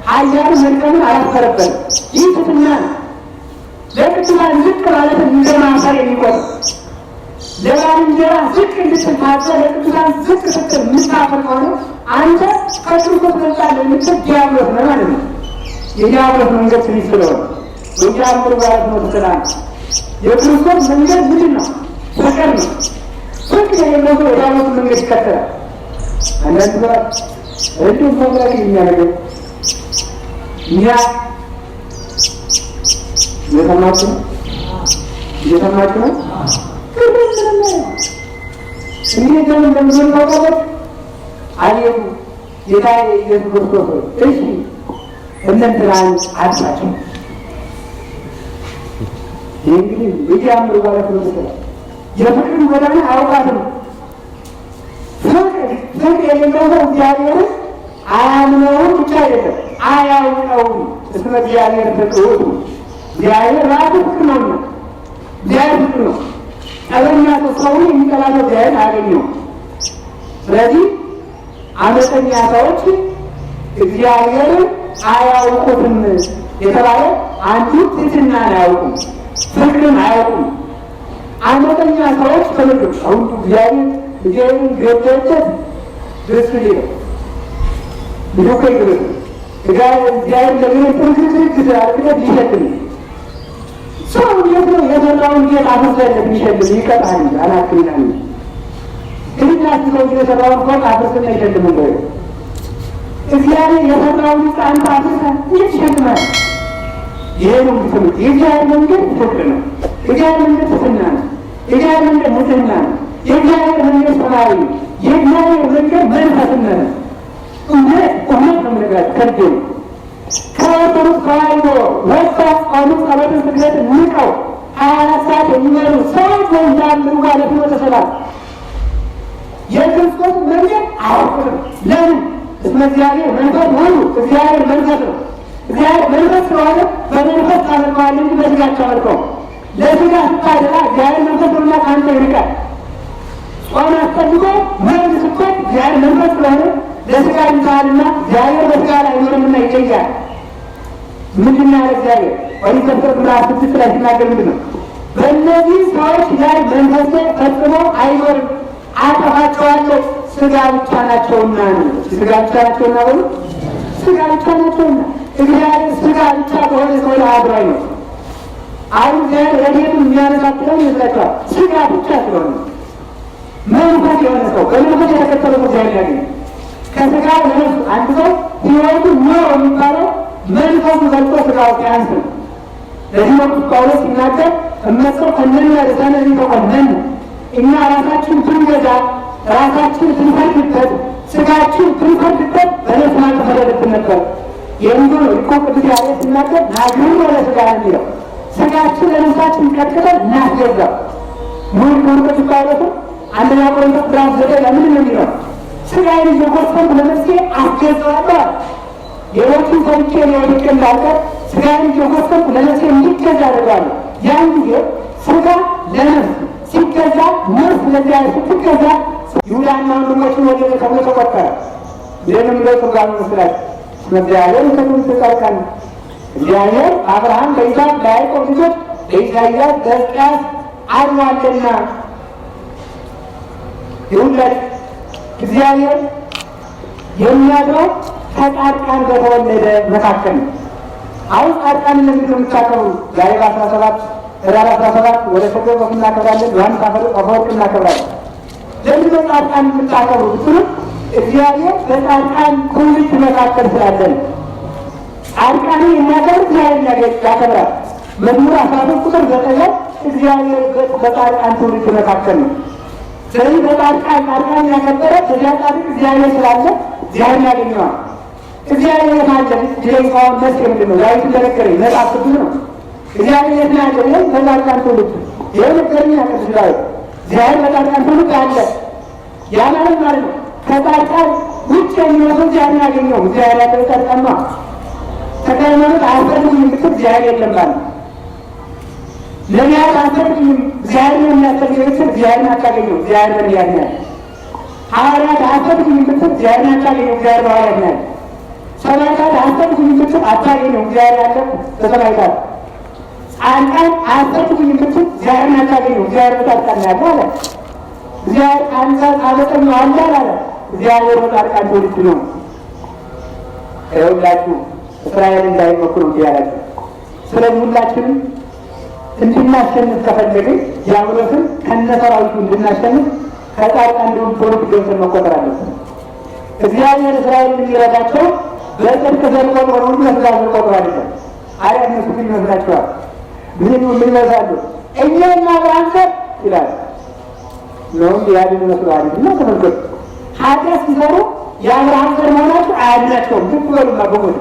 ኃያልን መድከምን አላፈረበት። ይህ ትሕትና ነው። ለቅዱሳን ዝቅ ማለትን እንደ ማፈር የሚቆጥር ለባልንጀራ ዝቅ እንድትታዘዝ ለቅዱሳን ዝቅ ስትል የምታፈር ከሆነ አንተ ከክርስቶስ ትበልጣለህ የምትል ዲያብሎስ ነህ ማለት ነው። የዲያብሎስ መንገድ ትንሽ ስለሆነ ወንጃምሩ ማለት ነው። ትስላል የክርስቶስ መንገድ ምንድን ነው? ፍቅር ነው። ፍቅር የሌለው ሰው የዲያብሎስ መንገድ ይከተላል። አንዳንድ ሰዎች እንዲሁም መምራቅ የሚያደርገው እኛ እየሰማችሁ ነው፣ እየሰማችሁ ነው። እንዴት ነው እንደምንሆን ታውቃለች። አየሁ ጌታ ኢየሱስ ክርስቶስ እሺ እነንትናን አጥፋቸው። ይህ እንግዲህ የዲያምሩ ማለት ነው። የፍቅርን ጎዳና አያውቃትም። ፍቅር የሌለው ሰው እግዚአብሔርን አያምነውም ብቻ አይደለም አያውቀውም። እስመ እግዚአብሔር ፍቅር ውእቱ፣ እግዚአብሔር ራሱ ፍቅር ነውና፣ እግዚአብሔር ፍቅር ነው። ጠበኛ ሰውን የሚጠላው እግዚአብሔር አያገኘውም። ስለዚህ አመፀኛ ሰዎች እግዚአብሔርን አያውቁትም የተባለ አንዱ ትሕትናን አያውቁም፣ ፍቅርን አያውቁም። አመፀኛ ሰዎች ተመልከቱ። አሁን እግዚአብሔርን ገብተውበት ደስ ሊለው ልጆኮ ይግብር እግዚአብሔር ለምን ትርክርክ ስላልክለት ሊሸልም ሰው እንዴት ነው የሰራውን ጌታ አፍርሰለት የሚሸልም? ይቀጣል እንጂ አላክልና እንጂ ግድናት ሰው የሰራውን ኮቅ አፍርስና ይሸልም እንደ እግዚአብሔር የሰራውን አንተ አፍርሰህ እንዴት ይሸልማል? ይሄ ነው ትምህርት። የእግዚአብሔር መንገድ ፍቅር ነው። የእግዚአብሔር መንገድ ትሕትና ነው። የእግዚአብሔር መንገድ ንጽሕና ነው። የእግዚአብሔር መንገድ ሰማያዊ ነው። የእግዚአብሔር መንገድ መንፈስነት ነው። እውነት ነው የምነግራችሁ። ከልቤ ከኦርቶዶክስ ተዋሕዶ ወጥተው ጾምን፣ ጸሎትን፣ ስግደትን ንቀው 24 ሰዓት የሚመሩ ሰዎች ወንዳምሩ ማለት ነው። ተሰላም የክርስቶስ መንገድ አያውቁትም። ለምን? እስመ እግዚአብሔር መንፈስ ሁሉ እግዚአብሔር መንፈስ ነው። እግዚአብሔር መንፈስ ስለሆነ በመንፈስ ታመልከዋለህ እንጂ በሥጋቸው አመልከው። ለሥጋ ስታደላ እግዚአብሔር መንፈስ ነውና ከአንተ ይርቃል። ጾም አስጠብቆ መብት ስትወድ እግዚአብሔር መንፈስ ስለሆነ ለሥጋ ይዛልና እግዚአብሔር በሥጋ ላይ አይኖርምና ይለያል። ምንድን ነው ያለ እግዚአብሔር? ኦሪት ዘፍጥረት ምዕራፍ 6 ላይ ሲናገር ምንድን ነው? በእነዚህ ሰዎች ላይ መንፈሴ ፈጽሞ አይኖርም፣ አጠፋቸዋለሁ፣ ሥጋ ብቻ ናቸውና ነው። ሥጋ ብቻ ናቸውና በሉ። ሥጋ ብቻ ናቸውና እግዚአብሔር ሥጋ ብቻ በሆነ ሰው ላይ አድሮ አይኖር። አሁን እግዚአብሔር ረድኤቱን የሚያነሳትለው ይመስላችኋል? ሥጋ ብቻ ስለሆነ መንፈስ የሆነ ሰው በመንፈስ የተከተለ እግዚአብሔር ያገኝ። ከሥጋ ለነፍሱ አንድ ሰው ሕይወቱ ኖሮ የሚባለው መንፈሱ ገልጦ ሥጋው ሲያንስ ነው። ለዚህ ነው ጳውሎስ ሲናገር እመሰው ከነኛ ርዕሰነኒ ተቆነን፣ እኛ ራሳችን ብንገዛ ራሳችን ብንፈርድበት ሥጋችን ብንፈርድበት በነፍስ አልተፈረደብን ነበር። ይህም ብሎ እኮ ቅዱስ ያሬድ ሲናገር ናግሩ ለሥጋ ነው የሚለው። ሥጋችን ለነፍሳችን ቀጥቅጠን እናስገዛው። ሙሉ ቅዱስ ጳውሎስም አንደኛ ቆሮንቶስ ምዕራፍ 9 ለምን ነው የሚለው? ሥጋዬን እየጎሰምኩ ለነፍሴ አስገዛዋለሁ። ሌሎችን ሰምቼ ሊወድቅ እንዳልቀር ሥጋዬን እየጎሰምኩ ለነፍሴ እንዲገዛ አደርገዋለሁ። ያን ጊዜ ሥጋ ለነፍስ ሲገዛ፣ ነፍስ ለእግዚአብሔር ስትገዛ ይሁዳና ወንድሞችን ወደ ተብሎ ተቆጠረ። ይህንም ለ ትርጓሜ ይመስላል። እግዚአብሔር ከጥንት ጻድቃን እግዚአብሔር አብርሃም ለይስሐቅ ለያዕቆብ ልጆች ለኢሳይያስ ለሕዝቅያስ አድሯልና ይሁንላችሁ። እግዚአብሔር የሚያድረው ከጻድቃን በተወለደ መካከል ነው። አሁን ጻድቃን ለምንድን ነው የምታከብሩ? ዛሬ በ17 ህዳር 17 ወደ ተገበፍ እናከብራለን። ዮሐንስ አፈወርቅ እናከብራለን። ለምንድን ነው ጻድቃን የምታከብሩ ብትሉ እግዚአብሔር በጻድቃን ትውልድ መካከል ስላለን። ጻድቃን የሚያከብር እግዚአብሔር ያከብራል። መዝሙር 13 ቁጥር 9 እግዚአብሔር በጻድቃን ትውልድ መካከል ነው። ስለዚህ በጻድቃን ያከበረ በዚያ ጻድቅ እግዚአብሔር ስላለ እግዚአብሔር ያገኘዋል። እግዚአብሔር የት አለ? ዲሌንቃውን መስክ ምንድን ነው? ዳዊት እንደነገረኝ መጽሐፍ ቅዱስ ነው። እግዚአብሔር የት አለ? ይህም በጻድቃን ትውልድ ይህ ነገርኛ ቅዱስ ዳዊት እግዚአብሔር በጻድቃን ትውልድ አለ። ያ ማለት ነው ከጻድቃን ውጭ የሚወጡ እግዚአብሔር ያገኘው። እግዚአብሔር ያለ ጻድቃን ነው። ከሃይማኖት አያስፈልግም የምትል እግዚአብሔር የለም ማለት ነቢያት አያስፈልግም እግዚአብሔር የሚያስፈልግ የምትል እግዚአብሔርን አታገኘው። እግዚአብሔር ነቢያት ነው። ሐዋርያት አያስፈልግም የምትል እግዚአብሔርን አታገኘው። እግዚአብሔር ሐዋርያት ነው። ሰማዕታት አያስፈልግም የምትል አታገኘው። እግዚአብሔር ያለ በሰማዕታት። ጻድቃን አያስፈልግም የምትል እግዚአብሔርን አታገኘው። እግዚአብሔር በጻድቃን ነው ያለ አለ። እግዚአብሔር አንተ አመጠኛ አለ አለ። እግዚአብሔር በጻድቃን ትውልድ ነው። ይኸውላችሁ እስራኤል እንዳይመኩ ነው ያላችሁ። ስለዚህ ሁላችንም እንድናሸንፍ ከፈለግን ዲያብሎስን ከነሰራዊቱ እንድናሸንፍ ከጻድቃን ትውልድ ገብተን መቆጠር አለብን። እግዚአብሔር እስራኤልን የሚረዳቸው በጽድቅ ዘር ቆጥሮ ነው እንጂ በሥጋ ዘር ቆጥሮ አይደለም። አሪያ እነሱ ምን ይመስላችኋል? ምን ይመስላሉ? እኛና አብርሃም ዘር ይላል ነው ያድን መስሎ አይደል? እና ተመልከቱ፣ ኃጢአት ሲሰሩ የአብርሃም ዘር መሆናቸው አያድናቸውም። ዝም በሉና በሞት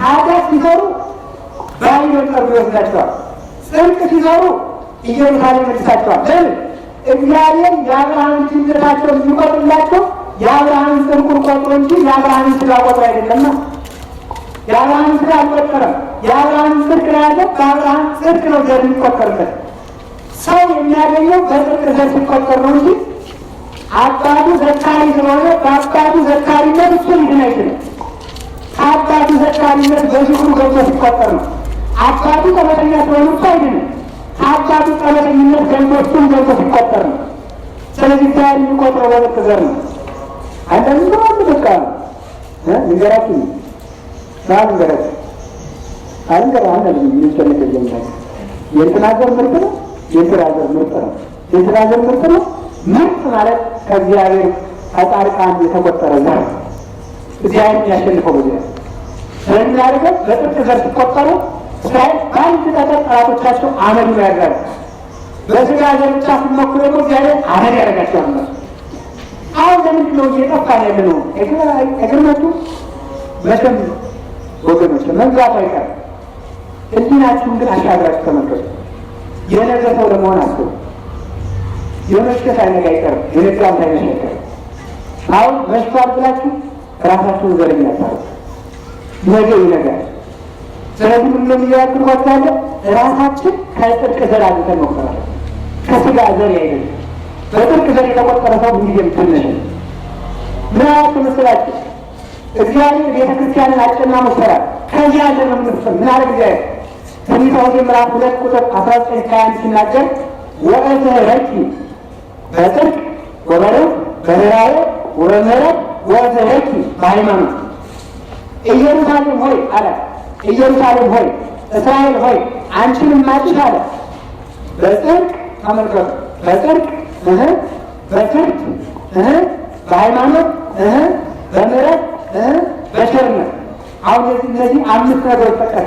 ኃጢአት ሲሰሩ ባቢሎን ጠርጎ ይወስዳቸዋል። ጽድቅ ሲሰሩ ኢየሩሳሌም ይመልሳቸዋል። ለምን? እግዚአብሔር የአብርሃምን ልጅነታቸውን የሚቆጥርላቸው የአብርሃምን ጽድቁን ቆጥሮ እንጂ የአብርሃምን ሥጋ ቆጥሮ አይደለማ። የአብርሃምን ሥጋ አልቆጠረም። የአብርሃምን ጽድቅ ነው ያለው። በአብርሃም ጽድቅ ነው ዘር የሚቆጠርበት። ሰው የሚያገኘው በጽድቅ ዘር ሲቆጠር ነው እንጂ አባቱ ዘካሪ ስለሆነ በአባቱ ዘካሪነት እሱ ሊድን አይችልም። ከአባቱ ዘካሪነት በዝክሩ ገብቶ ሲቆጠር ነው። አባቱ ጠበተኛ ስለሆነ እሱ አይድንም። ከአባቱ ጠበተኝነት ገብቶ እሱም ገብቶ ሲቆጠር ነው። ስለዚህ እግዚአብሔር የሚቆጥረው በጽድቅ ዘር ነው። አንዳንድ ሰው አንድ በቃ ንገራችሁ ንገራችሁ አንገራ አንድ የሚጨነቅ ጀምራ የእንትና ዘር ምርጥ ነው፣ የእንትና ዘር ምርጥ ነው፣ የእንትና ዘር ምርጥ ነው። ምርጥ ማለት ከእግዚአብሔር ከጻድቃን የተቆጠረ ዘር እግዚአብሔር የሚያሸንፈው በዚያ ስለሚያደርገው በጽድቅ ዘር ሲቆጠሩ እስራኤል በአንድ ጠጠር ጠላቶቻቸው አመድ ነው ያደርጋሉ። በሥጋ ዘር ብቻ ሲመኩ ደግሞ እግዚአብሔር አመድ ያደርጋቸዋል። እነሱ ለምንድን ነው እየጠፋ ያለ ነው? እግርነቱ መቼም ወገኖች መግዛቱ አይቀርም። ሕሊናችሁን ግን አሻግራችሁ ተመልከቱ። የነገ ሰው ለመሆን አስቡ። የመሽከት አይነት አይቀርም፣ የነጋም አይነት አይቀርም። አሁን መሽቷል ብላችሁ ራሳችሁን ዘረኛ ታሩ ነገ ይነጋል። ስለዚህ ምን ነው የሚያደርጓቸው? ራሳችን ከጽድቅ ዘር አግኝተን መቁጠር ከስጋ ዘር አይደለም። በጽድቅ ዘር የተቆጠረ ሰው እንዲህም ትንሽ ምን አያችሁ መስላችሁ? እግዚአብሔር ቤተክርስቲያንን አጨና መሰራት ከዚያ ያለ ነው የምንፈል ምን አለ እግዚአብሔር ትንቢተ ሆሴዕ ምዕራፍ 2 ቁጥር 19-21 ሲናገር ወእትረኪ በጽድቅ ወበርትዕ በርኅራኄ ወበምሕረት ወእትረኪ በሃይማኖት ኢየሩሳሌም ሆይ አለ። ኢየሩሳሌም ሆይ እስራኤል ሆይ አንቺንም ማጭሽ አለ። በጽድቅ ተመልከቱ፣ በጽድቅ በፍርድ በሃይማኖት በምሕረት በቸርነት። አሁን እነዚህ 5 ነገሮች ጠቀሰ።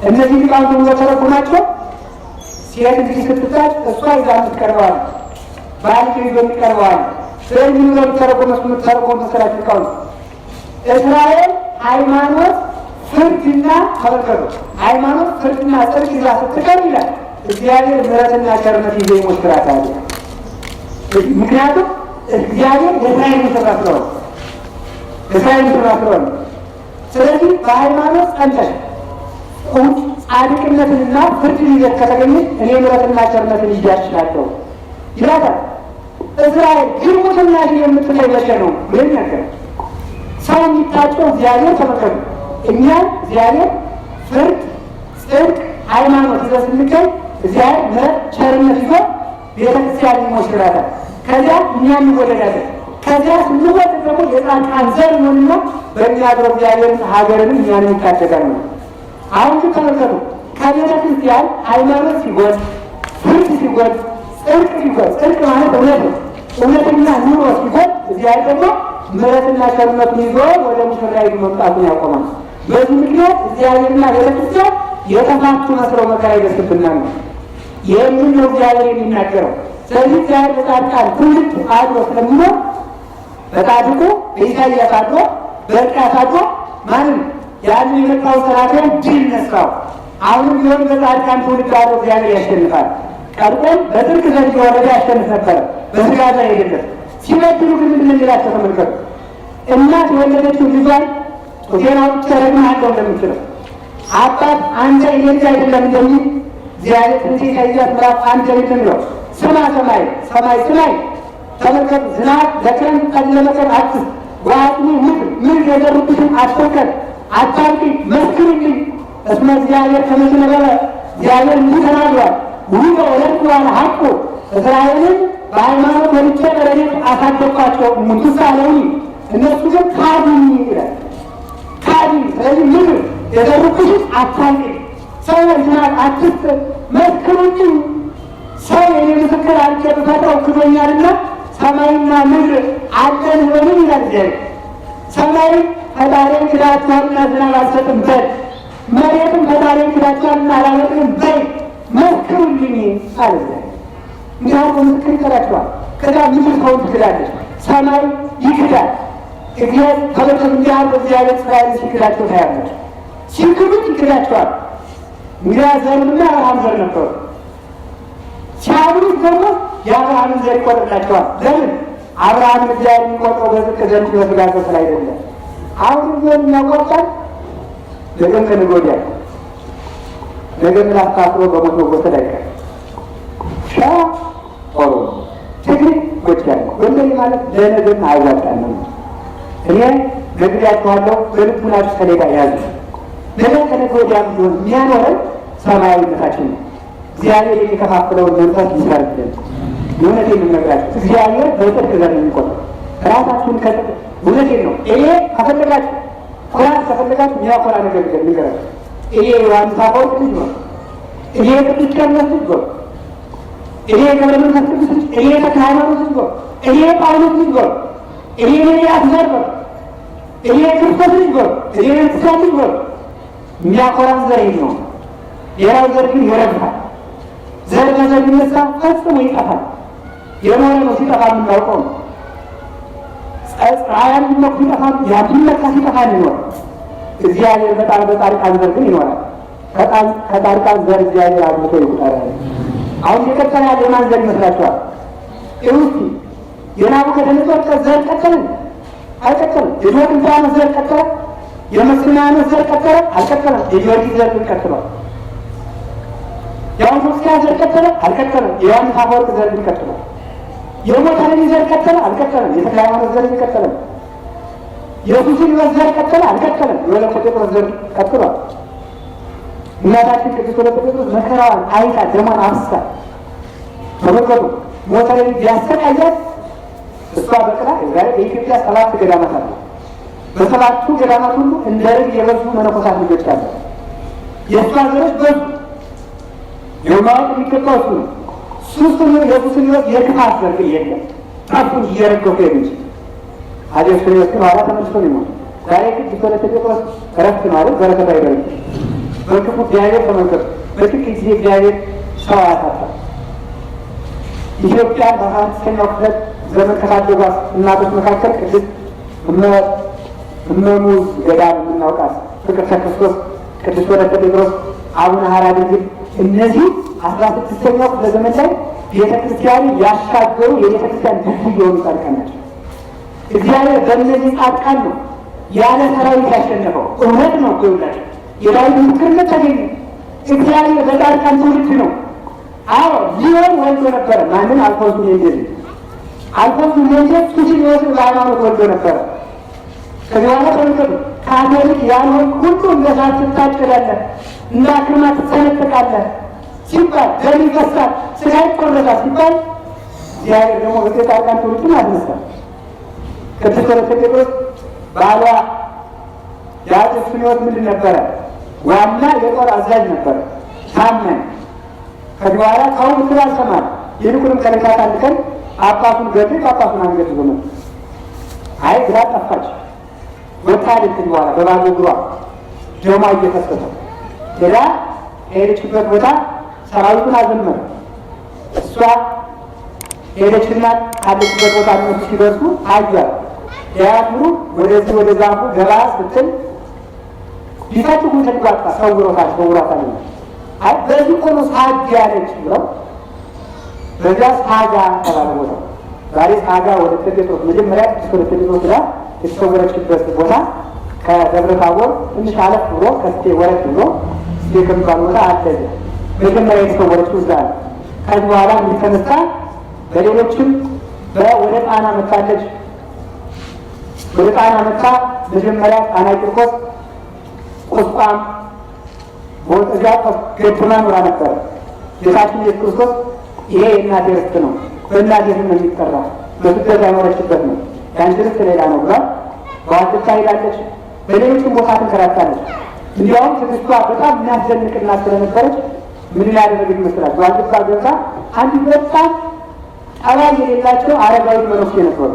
እነዚህ ሊቃውንት የሚተረጉማቸው ሴት እንግዲህ ስትታጭ እሷ ይዛ የምትቀርበዋል፣ ባል ይዞ የሚቀርበዋል። ስለዚህ ምን የምትተረጎም መሰላችሁ ሊቃውንት? እስራኤል ሃይማኖት ፍርድና ተመልከቱ፣ ሃይማኖት ፍርድና ጽድቅ ይዛ ስትቀርብ ይላል እግዚአብሔር ምሕረትና ቸርነት ይዞ ይሞክራታል። ምክንያቱም እግዚአብሔር የእስራኤል ሙሽራ ስለሆነ እስራኤል ሙሽራ ስለሆነ። ስለዚህ በሃይማኖት ጸንተሽ ጻድቅነትንና ፍርድን ይዘት ከተገኘች እኔ ምሕረትና ቸርነትን ይዣችኋለሁ ይላታል። እስራኤል ግርሙትና የምትለይ መቼ ነው ብለን ነገር ሰው የሚታጨው እግዚአብሔር ተመከሩ። እኛም እግዚአብሔር ፍርድ፣ ጽድቅ፣ ሃይማኖት ይዘት ስንገኝ እግዚአብሔር ምሕረት ቸርነት ይዞ ቤተክርስቲያን ይሞሽራታል። ከዚያ እኛም እንወለዳለን። ከዚያ ስንወለድ ደግሞ የጻድቃን ዘር ነውና በሚያድረው እግዚአብሔርን ሀገርንም እኛንም ይታደጋል ነው። አሁን ግን ተመልከቱ፣ ከቤተ ክርስቲያን ሃይማኖት ሲጎል፣ ፍርድ ሲጎል፣ ጽድቅ ሲጎል፣ ጽድቅ ማለት እውነት ነው። እውነተኛ ኑሮ ሲጎል እግዚአብሔር ደግሞ ምሕረትና ቸርነቱን ይዞ ወደ ሙሽራይቱ መምጣቱን ያቆማል። በዚህ ምክንያት እግዚአብሔርና ቤተ ክርስቲያን የተፋቱ መስለው መከራ ይደርስብናል ነው። ይህንን ነው እግዚአብሔር የሚናገረው። ስለዚህ እግዚአብሔር በጻድቃን ትውልድ አድሮ ስለሚኖር በጻድቁ በኢሳይያስ አድሮ በሕዝቅያስ አድሮ ማንም ያንን የመጣው ሰራተን ድል ነሳው። አሁንም ቢሆን በጻድቃን ትውልድ አድሮ እግዚአብሔር ያሸንፋል። ቀድሞም በጽድቅ ዘንድ የወረደ ያሸንፍ ነበረ፣ በሥጋ ዘር አይደለም። ሲበድሉ ግን ምንድን ነው የሚላቸው ተመልከቱ። እናት የወለደችው ልጇን ጡቴን አውጥቼ እረግምሃለሁ እንደምትለው አባት አንተ የኔ ልጅ አይደለም እንደሚል እግዚአብሔር ትንቢተ ኢሳይያስ ምዕራፍ 1 እንደሚለው ስማ ሰማይ ሰማይ ስማኝ፣ ተመልከቱ ዝናብ ለክረምት ጠል ለመከር አትስጥ፣ ወአጥኒ ምድር የዘሩብሽን አትወከል አታልቂ፣ መስክሪልኝ። እስመ እግዚአብሔር ከመ ነበረ እግዚአብሔር እንዲህ ተናግሯል፣ ውእቱ ወለድኩ አለ ሐቁ እስራኤልን በሃይማኖት ወልጄ በረድኤት አሳደግኳቸው እሙንቱሰ አለውኒ እነሱ ግን ካዱኝ ይላል። ካዱኝ። ስለዚህ ምድር የዘሩብሽን አታልቂ፣ ሰው ዝናብ አትስጥ፣ መስክሩልኝ። ሰው የኔ ምስክር አድርጌ ብፈጥረው ክዶኛልና ሰማይና ምድር አለን በምን ይላል እግዚአብሔር። ሰማይም ፈጣሪን ክዳችኋልና ዝናብ አልሰጥም በል፣ መሬትም ፈጣሪን ክዳችኋልና አላመጥም በል፣ መስክሩልኝ አለ እግዚአብሔር። እንዲህ ምስክር ይቀራችኋል። ከዛ ምድር ሰውን ትክዳለች፣ ሰማይ ይክዳል። እግዚአብሔር ተበተብ እንዲያል እግዚአብሔር እስራኤልን ሲክዳቸው ታያለች። ሲክዱት ይክዳቸዋል። እንግዲያ ዘርምና አብርሃም ዘር ነበሩ። ሲያብሩት ደግሞ የአብርሃምን ዘር ይቆጥርላቸዋል። ለምን? አብርሃምን እግዚአብሔር የሚቆጥረው በጽድቅ ዘንድ በሥጋ ዘር አይደለም። አሁን ቢሆን የሚያዋጣን ነገም ከነገ ወዲያ ነገም ላስታጥሮ በሞት መወሰድ አይቀርም። ሸዋ ኦሮሞ፣ ትግሬ፣ ጎጃም፣ ጎንደሬ ማለት ለነገም አያዋጣንም። እኔ ነግሬያችኋለሁ። በልቡናችሁ ሰሌዳ ያዙ። ነገ ከነገ ወዲያ ቢሆን የሚያኖረን ሰማያዊነታችን ነው። እግዚአብሔር የሚከፋፍለውን መንፈስ ይስራልን። እውነቴን ነው የምነግራችሁ። እግዚአብሔር በጽድቅ ዘር ነው የሚቆጥረው። ራሳችሁን ከጽድቅ እውነቴን ነው። ይሄ ከፈለጋችሁ ኩራት ከፈለጋችሁ የሚያኮራ ነገር ንገራችሁ። ይሄ ዮሐንስ አፈወርቅ ልጅ ነው። ይሄ ቅዱስ ቄርሎስ ልጅ ነው። ይሄ ገብረ መንፈስ ቅዱስ ልጅ፣ ይሄ ተክለ ሃይማኖት ልጅ ነው። ይሄ ጳውሎስ ልጅ ነው። ይሄ ነቢያት ዘር ነው። ይሄ ክርስቶስ ልጅ ነው። ይሄ እንስሳት ልጅ ነው። የሚያኮራን ዘር ይህ ነው። ሌላው ዘር ግን ይረግፋል። ዘር በዘር ቢነሳ ፈጽሞ ይጠፋል። የኖረ ነው ሲጠፋ የምናውቀው ነው። ፀሐያን ቢመኩ ይጠፋል፣ ያቢመካ ሲጠፋ ይኖራል። እግዚአብሔር በጻድቃን ዘር ግን ይኖራል። ከጻድቃን ዘር እግዚአብሔር አብልቶ ይቁጠራል። አሁን የቀጠለ ያለ የማን ዘር ይመስላችኋል? እስቲ የናቡከደነፆር ዘር ቀጠለን? አልቀጠለም። የዲዮቅልጥያኖስ ዘር ቀጠለ? የመስፍንያኖስ ዘር ቀጠለ? አልቀጠለም። የጊዮርጊስ ዘር ግን ቀጥሏል። የአውቶክስያ ዘር ቀጠለ? አልቀጠለም። የዮሐንስ አፈወርቅ ዘር ግን ቀጥሏል። የሞተለሚ ዘር ቀጠለ? አልቀጠለም። የተክለ ሃይማኖት ዘር ግን ቀጠለም። የሱስንዮስ ዘር ቀጠለ? አልቀጠለም። የወለተ ጴጥሮስ ዘር ቀጥሏል። እናታችን ቅድስት ወለተ ጴጥሮስ መከራዋን አይታ ደሟን አፍስሳ ተመልከቱ። ሞተለሚ ቢያሰቃያት እሷ በቅላ የኢትዮጵያ 7 ገዳማት አሉ። በ7ቱ ገዳማት ሁሉ እንደ ርግብ የበዙ መነኮሳት ልጆች አሉ። የእሷ ዘሮች በዙ። የማወቅ የሚገባው እሱ ነው። የሱስንዮስ የክፋት ዘር ግን የለም። ጠፉን እየረገፉ እንጂ አዴስንዮስ ግን ኋላ ተመልሶ ነው። ዛሬ ቅድስት ወለተ ጴጥሮስ እረፍት ማለት በረከት አይደለም። በክፉ እግዚአብሔር ተመልከቱ። በጥቂት ጊዜ እግዚአብሔር ሰው ያሳጣል። ኢትዮጵያ በ15ኛው ክፍለ ዘመን ከታደጓት እናቶች መካከል ቅድስት እመሙ ገዳም የምናውቃት ፍቅርተ ክርስቶስ፣ ቅድስት ወለተ ጴጥሮስ፣ አቡነ ሐራ ድንግል እነዚህ 16ኛው ክፍለ ዘመን ላይ ቤተክርስቲያን ያሻገሩ የቤተክርስቲያን ድልድይ የሆኑ ጻድቃን ናቸው። እግዚአብሔር በእነዚህ ጻድቃን ነው ያለ ሰራዊት ያሸነፈው። እውነት ነው። ይውላችሁ የዳዊት ምስክርነት ተገኘ። እግዚአብሔር በጻድቃን ትውልድ ነው። አዎ ሊሆን ወልዶ ነበረ። ማንም አልፎንሱ ሜንዴዝ አልፎንሱ ሜንዴዝ ሱስንዮስን በሃይማኖት ወልዶ ነበረ። ከዚህ በኋላ ተመልከቱ። ካቶሊክ ያልሆን ሁሉ እንደ እሳት ትታጨዳለህ፣ እንደ አክርማ ትሰነጠቃለህ ሲባል ደም ይፈሳል፣ ስጋ ይቆረጣል ሲባል እግዚአብሔር ደግሞ በጻድቃን ትውልድን አስነሳል። ቅድስት ወለተ ጴጥሮስ ባሏ የአጤስንዮስ ምንድን ነበረ? ዋና የጦር አዛዥ ነበረ። ታመን ከዚህ በኋላ ሰው ምስል አልሰማል። ይልቁንም ከለታት አንድ ቀን አባቱን ገድ አባቱን አንገት ይዞ መጣ። አይ ግራ ጠፋች። ወጣለች። ከዚህ በኋላ በባዶ እግሯ ደሟ እየፈሰሰ ሌላ ሄደችበት ቦታ ሰራዊቱን አዘመረ። እሷ ሄደችና ካለችበት ቦታ እነሱ ሲደርሱ አያት። ያያትሩ ወደዚህ ወደ ዛፉ ገባ ስትል ሊፈትጉ ተቋጣ። ሰውሮታል። አይ በዚህ ቆሎ ሳጅ ያለች ብለው በዚያ ሳጋ ተባለ ቦታ። ዛሬ ሳጋ ወደ ጴጥሮስ መጀመሪያ ቅድስት ወለተ ጴጥሮስ ጋር የተሰወረችበት ቦታ ከደብረ ታቦር ትንሽ አለፍ ብሎ ከስቴ ወረድ ብሎ ስቴ ከሚባል ቦታ አለ። መጀመሪያ የተሰወረችው እዛ ነው። ከዚህ በኋላ እንዲተነሳ በሌሎችም ወደ ጣና መታለች። ወደ ጣና መታ መጀመሪያ ጣና ቂርቆስ ቁስቋም በወጠዚያ ገድማ ኖራ ነበረ። ጌታችን ኢየሱስ ክርስቶስ ይሄ የእናቴ ርስት ነው፣ በእናቴ ስም ነው የሚጠራ፣ በስደት ያኖረችበት ነው፣ የአንቺ ርስት ሌላ ነው ብላ በዋልድባ ሄዳለች። በሌሎችም ቦታ ትንከራታለች። እንዲያውም ትዕግስቷ በጣም የሚያስደንቅና ስለነበረች ምን ያደረገች ይመስላል? በዋልድባ ገብታ አንድ በጣም ጠባይ የሌላቸው አረጋዊት መነኩሴ ነበሩ።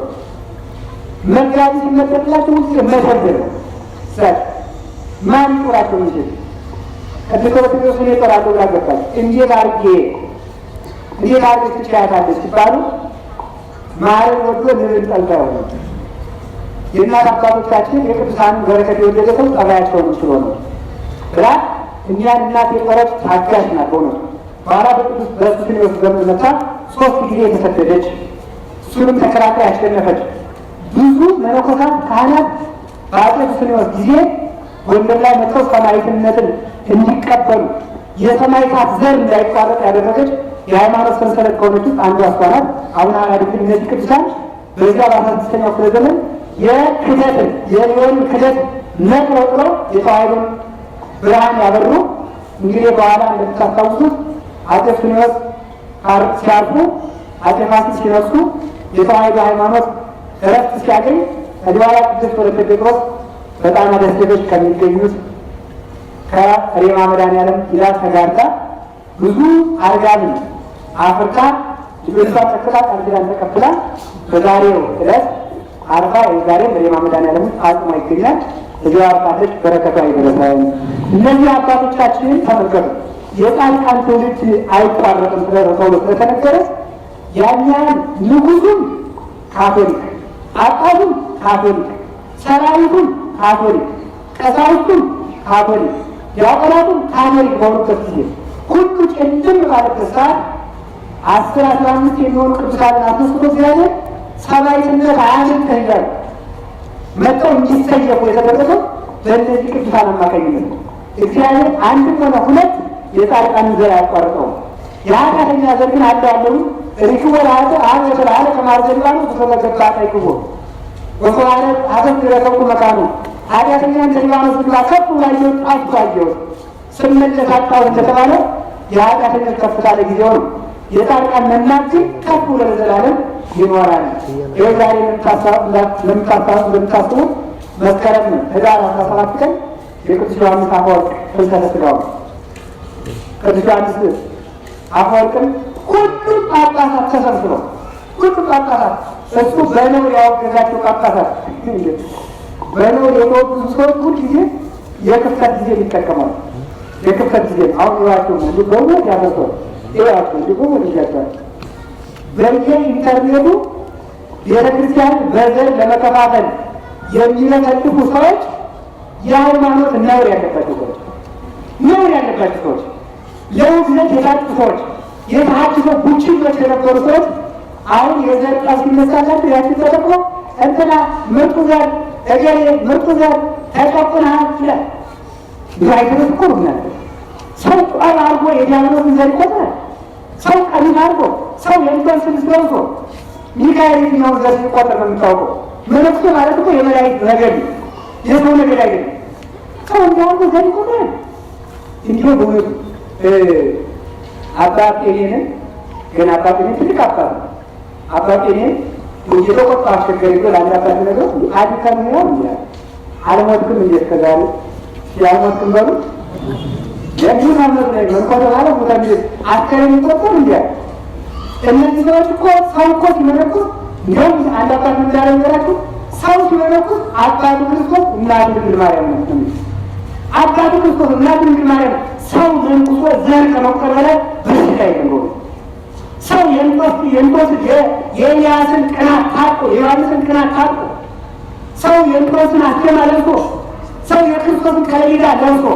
መጋቢ ሲመሰላቸው ውስጥ መሰደር ነው ስራቸው። ማን ይጦራቸው እንጂ ቅድስት ወለተ ጴጥሮስን የጦራቸው ብላ ገባች። እንዴት አድርጌ ትችያታለች ሲባሉ ማርን ወዶ ንብን ጠልታ ሆነ። የእናት አባቶቻችን የቅዱሳን በረከት የወደደ ሰው ጠባያቸውን ችሎ ነው ብላ እኛን እናት የጦረች ታጋሽ ናት። በእውነቱ በኋላ በቅዱስ በሱስንዮስ ዘመን መታ 3 ጊዜ የተሰደደች እሱንም ተከራክራ ያሸነፈች ብዙ መነኮሳት ካህናት በአፄ ሱስንዮስ ጊዜ ጎንደር ላይ መጥተው ሰማዕትነትን እንዲቀበሉ የሰማዕታት ዘር እንዳይቋረጥ ያደረገች የሃይማኖት ሰንሰለት ከሆነች ውስጥ አንዷ እሷ ናት። አቡነ ሐራ ድንግል። እነዚህ ቅዱሳን በዚያ በ16ኛው ክፍለ ዘመን የክደትን የሊዮን ክደት ነቅለው ጥለው የተዋሕዶን ብርሃን ያበሩ። እንግዲህ በኋላ እንደምታስታውሱት አፄ ሱስንዮስ ሲያርፉ አፄ ፋሲል ሲነሱ የተዋሕዶ ሃይማኖት እረፍት ሲያገኝ ከዚህ በኋላ ቅድስት ወለተ ጴጥሮስ በጣና ደሴቶች ከሚገኙት ከሬማ መድኃኔዓለም ሂዳ ተጋርታ ብዙ አርጋንን አፍርታ ልጆቿ ተክላ ቃል ኪዳን ተቀብላ በዛሬው ዕለት አርባ የዛሬም ሬማ መድኃኔዓለም ውስጥ አጽሟ ይገኛል። እዚያ አባቶች በረከቷ ይደረሳል። እነዚህ አባቶቻችንን ተመልከቱ። የጻድቃን ትውልድ አይቋረጥም ተብሎ ስለተነገረ ያኛን ንጉሱም ካቶሊክ ጳጳሱም ካቶሊክ፣ ሰራዊቱም ካቶሊክ፣ ቀሳውስቱም ካቶሊክ፣ ዲያቆናቱም ካቶሊክ በሆኑበት ጊዜ ሁሉ ጭልም ባለበት ሰዓት 10-15 የሚሆኑ ቅዱሳንን አስነስቶ እግዚአብሔር ሰማዕትነት አያድርግህ እያሉ መጥተው እንዲሰየፉ የተደረገው በእነዚህ ቅዱሳን አማካኝነት ነው። እግዚአብሔር አንድም ሆነ ሁለት የጻድቃንን ዘር አያቋርጠውም። የኃጢአተኛ ዘር ግን አለው ሪክቦ ለአተ አብ የተባለ ከማርዘልባኑ ተፈለገባ ጠይቅቦ ወሰዋረት አተት ረከብኩ መካኑ ኃጢአተኛን ከሊባኖስ ግባ ከፍ ብላየው ጣቱ አየው ስመለስ አጣው እንደተባለ የኃጢአተኞች ከፍታ ለጊዜው ነው። የጻድቃን መናት ግን ከፍ ብሎ ለዘላለም ይኖራል። ይኸው ዛሬ ለምታስቡ መስከረም ህዳር 17 ቀን የቅዱስ ዮሐንስ አፈወርቅ ፍልሰተ ሥጋው ቅዱስ ዮሐንስ አፈወርቅን ሁሉም ጳጳሳት ተሰብስበው ሁሉም ጳጳሳት እሱ በነውር ያወገዛቸው ጳጳሳት በነውር የተወገዙ ሰዎች ሁልጊዜ የክፍተት ጊዜ ይጠቀማሉ። የክፍተት ጊዜ አሁን ይዋቸው እንዲ በእውነት ያፈርሰው ይዋቸው እንዲ በእውነት ይያቸዋል። በየኢንተርኔቱ ቤተክርስቲያን በዘር ለመከፋፈል የሚለፈልፉ ሰዎች የሃይማኖት ነውር ያለባቸው ሰዎች ለውግዘት የታጩ ሰዎች የተሃድሶ ቡችሎች የነበሩ ሰዎች አሁን የዘር ጣስ ሲነሳላቸው ያችን ተጠቅሞ እንትና ምርጡ ዘር እገሌ ምርጡ ዘር ተጨቁናል ይላል። ብዙ አይነት እኮ ነው ምናለ ሰው ቃል አድርጎ የዲያብሎስን ዘር ይቆጥራል። ሰው ቀሚስ አድርጎ ሰው የእንኳን ስልስ ለብሶ ሚካኤል የትኛውን ዘር ሲቆጠር ነው የምታውቀው? መነኩሴ ማለት እኮ የመላእክት ነገድ የሰው ነገድ አይደለም። ሰው እንዲያውቁ ዘር ይቆጥራል። እንዲሁ በእውነቱ አባት ጤኔንን ግን አባት ጤኔ ትልቅ አባት ነው። አባት ጤኔን እየተቆጣ አስቸገሪ ብሎ ለአንድ አባት ነገር አዲካም ነው ይላል። አልሞትክም እንዴ እስከዛሬ ያልሞትክም በሉ የምን አመት ላይ መንቆተ ባለ ቦታ ቢል አስከሬን ይቆጠር እንዴ? እነዚህ ሰዎች እኮ ሰው እኮ ሲመለኩት እንደውም አንድ አባት እንዳደረጋችሁ ሰው ሲመለኩት አባቱ ክርስቶስ እናቱ ድንግል ማርያም ነው። አባቱ ክርስቶስ እናቱ ድንግል ማርያም ሰው መንቁሶ ዘር ከመቁጠር በላይ በሽታ የለም። ሰው የእንጦስ የኤልያስን ቅናት ታጥቆ የዮሐንስን ቅናት ታጥቆ ሰው የእንጦስን አስኬማ ለብሶ ሰው የክርስቶስን ከለሌዳ ለብሶ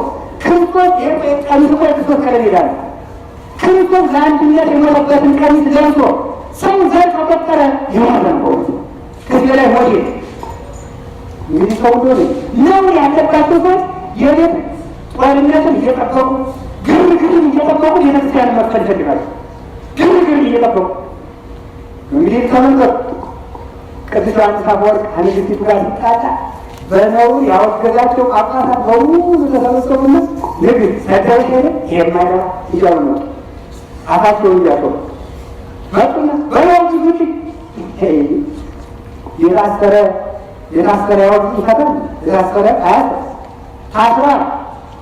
ክርስቶስ ቀሚስ እኮ የክርስቶስ ከለሌዳ ነው። ክርስቶስ ለአንድነት የሞተበትን ቀሚስ ለብሶ ሰው ዘር ከቆጠረ የሆነ ነው። ከዚህ በላይ ሞዴ እንግዲህ ሰው ነው ያለባቸው ሰዎች የቤት ጦርነትን እየጠበቁ ግርግርን እየጠበቁ ቤተክርስቲያን መክፈል ይፈልጋሉ። ግርግር እየጠበቁ እንግዲህ ተመልከቱ። ቅዱስ ዮሐንስ አፈወርቅ ከንግሥቲቱ ጋር ሲጣጣ በነውር ያወገዛቸው ጳጳሳት በሙሉ ተሰበሰቡና ንግሥት ሰደረሽ ሄደ የማይረባ እያሉ ነው አፋቸውን እያሰቡ መጡና በያውጅ ጉጭ የታሰረ ያወጡ ከተም የታሰረ አያት ታስራ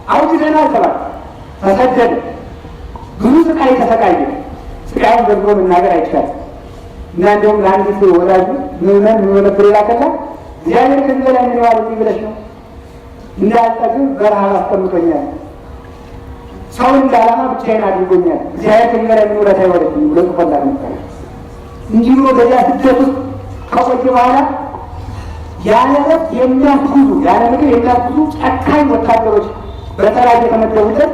አውጅተና ተባለ። ተሰደደ። ብዙ ስቃይ ተሰቃየ። ስቃዩን ደግሞ መናገር አይቻልም። እና እንደውም ለአንዲት ወዳጁ ምዕመን የሚሆነብር ላከላ እግዚአብሔር ከዚህ በላይ ምን ዋል ብለሽ ነው እንዳልጠግብ በረሃብ አስቀምጦኛል፣ ሰውን እንዳላማ ብቻዬን አድርጎኛል፣ እግዚአብሔር ከዚህ በላይ ምን ውለት አይወለድም ብሎ ጽፎላት ነበር። እንዲሁ በዚያ ስደት ውስጥ ከቆየ በኋላ ያለ እረፍት የሚያስጉዙ ያለ ምግብ የሚያስጉዙ ጨካኝ ወታደሮች በተራ የተመደቡለት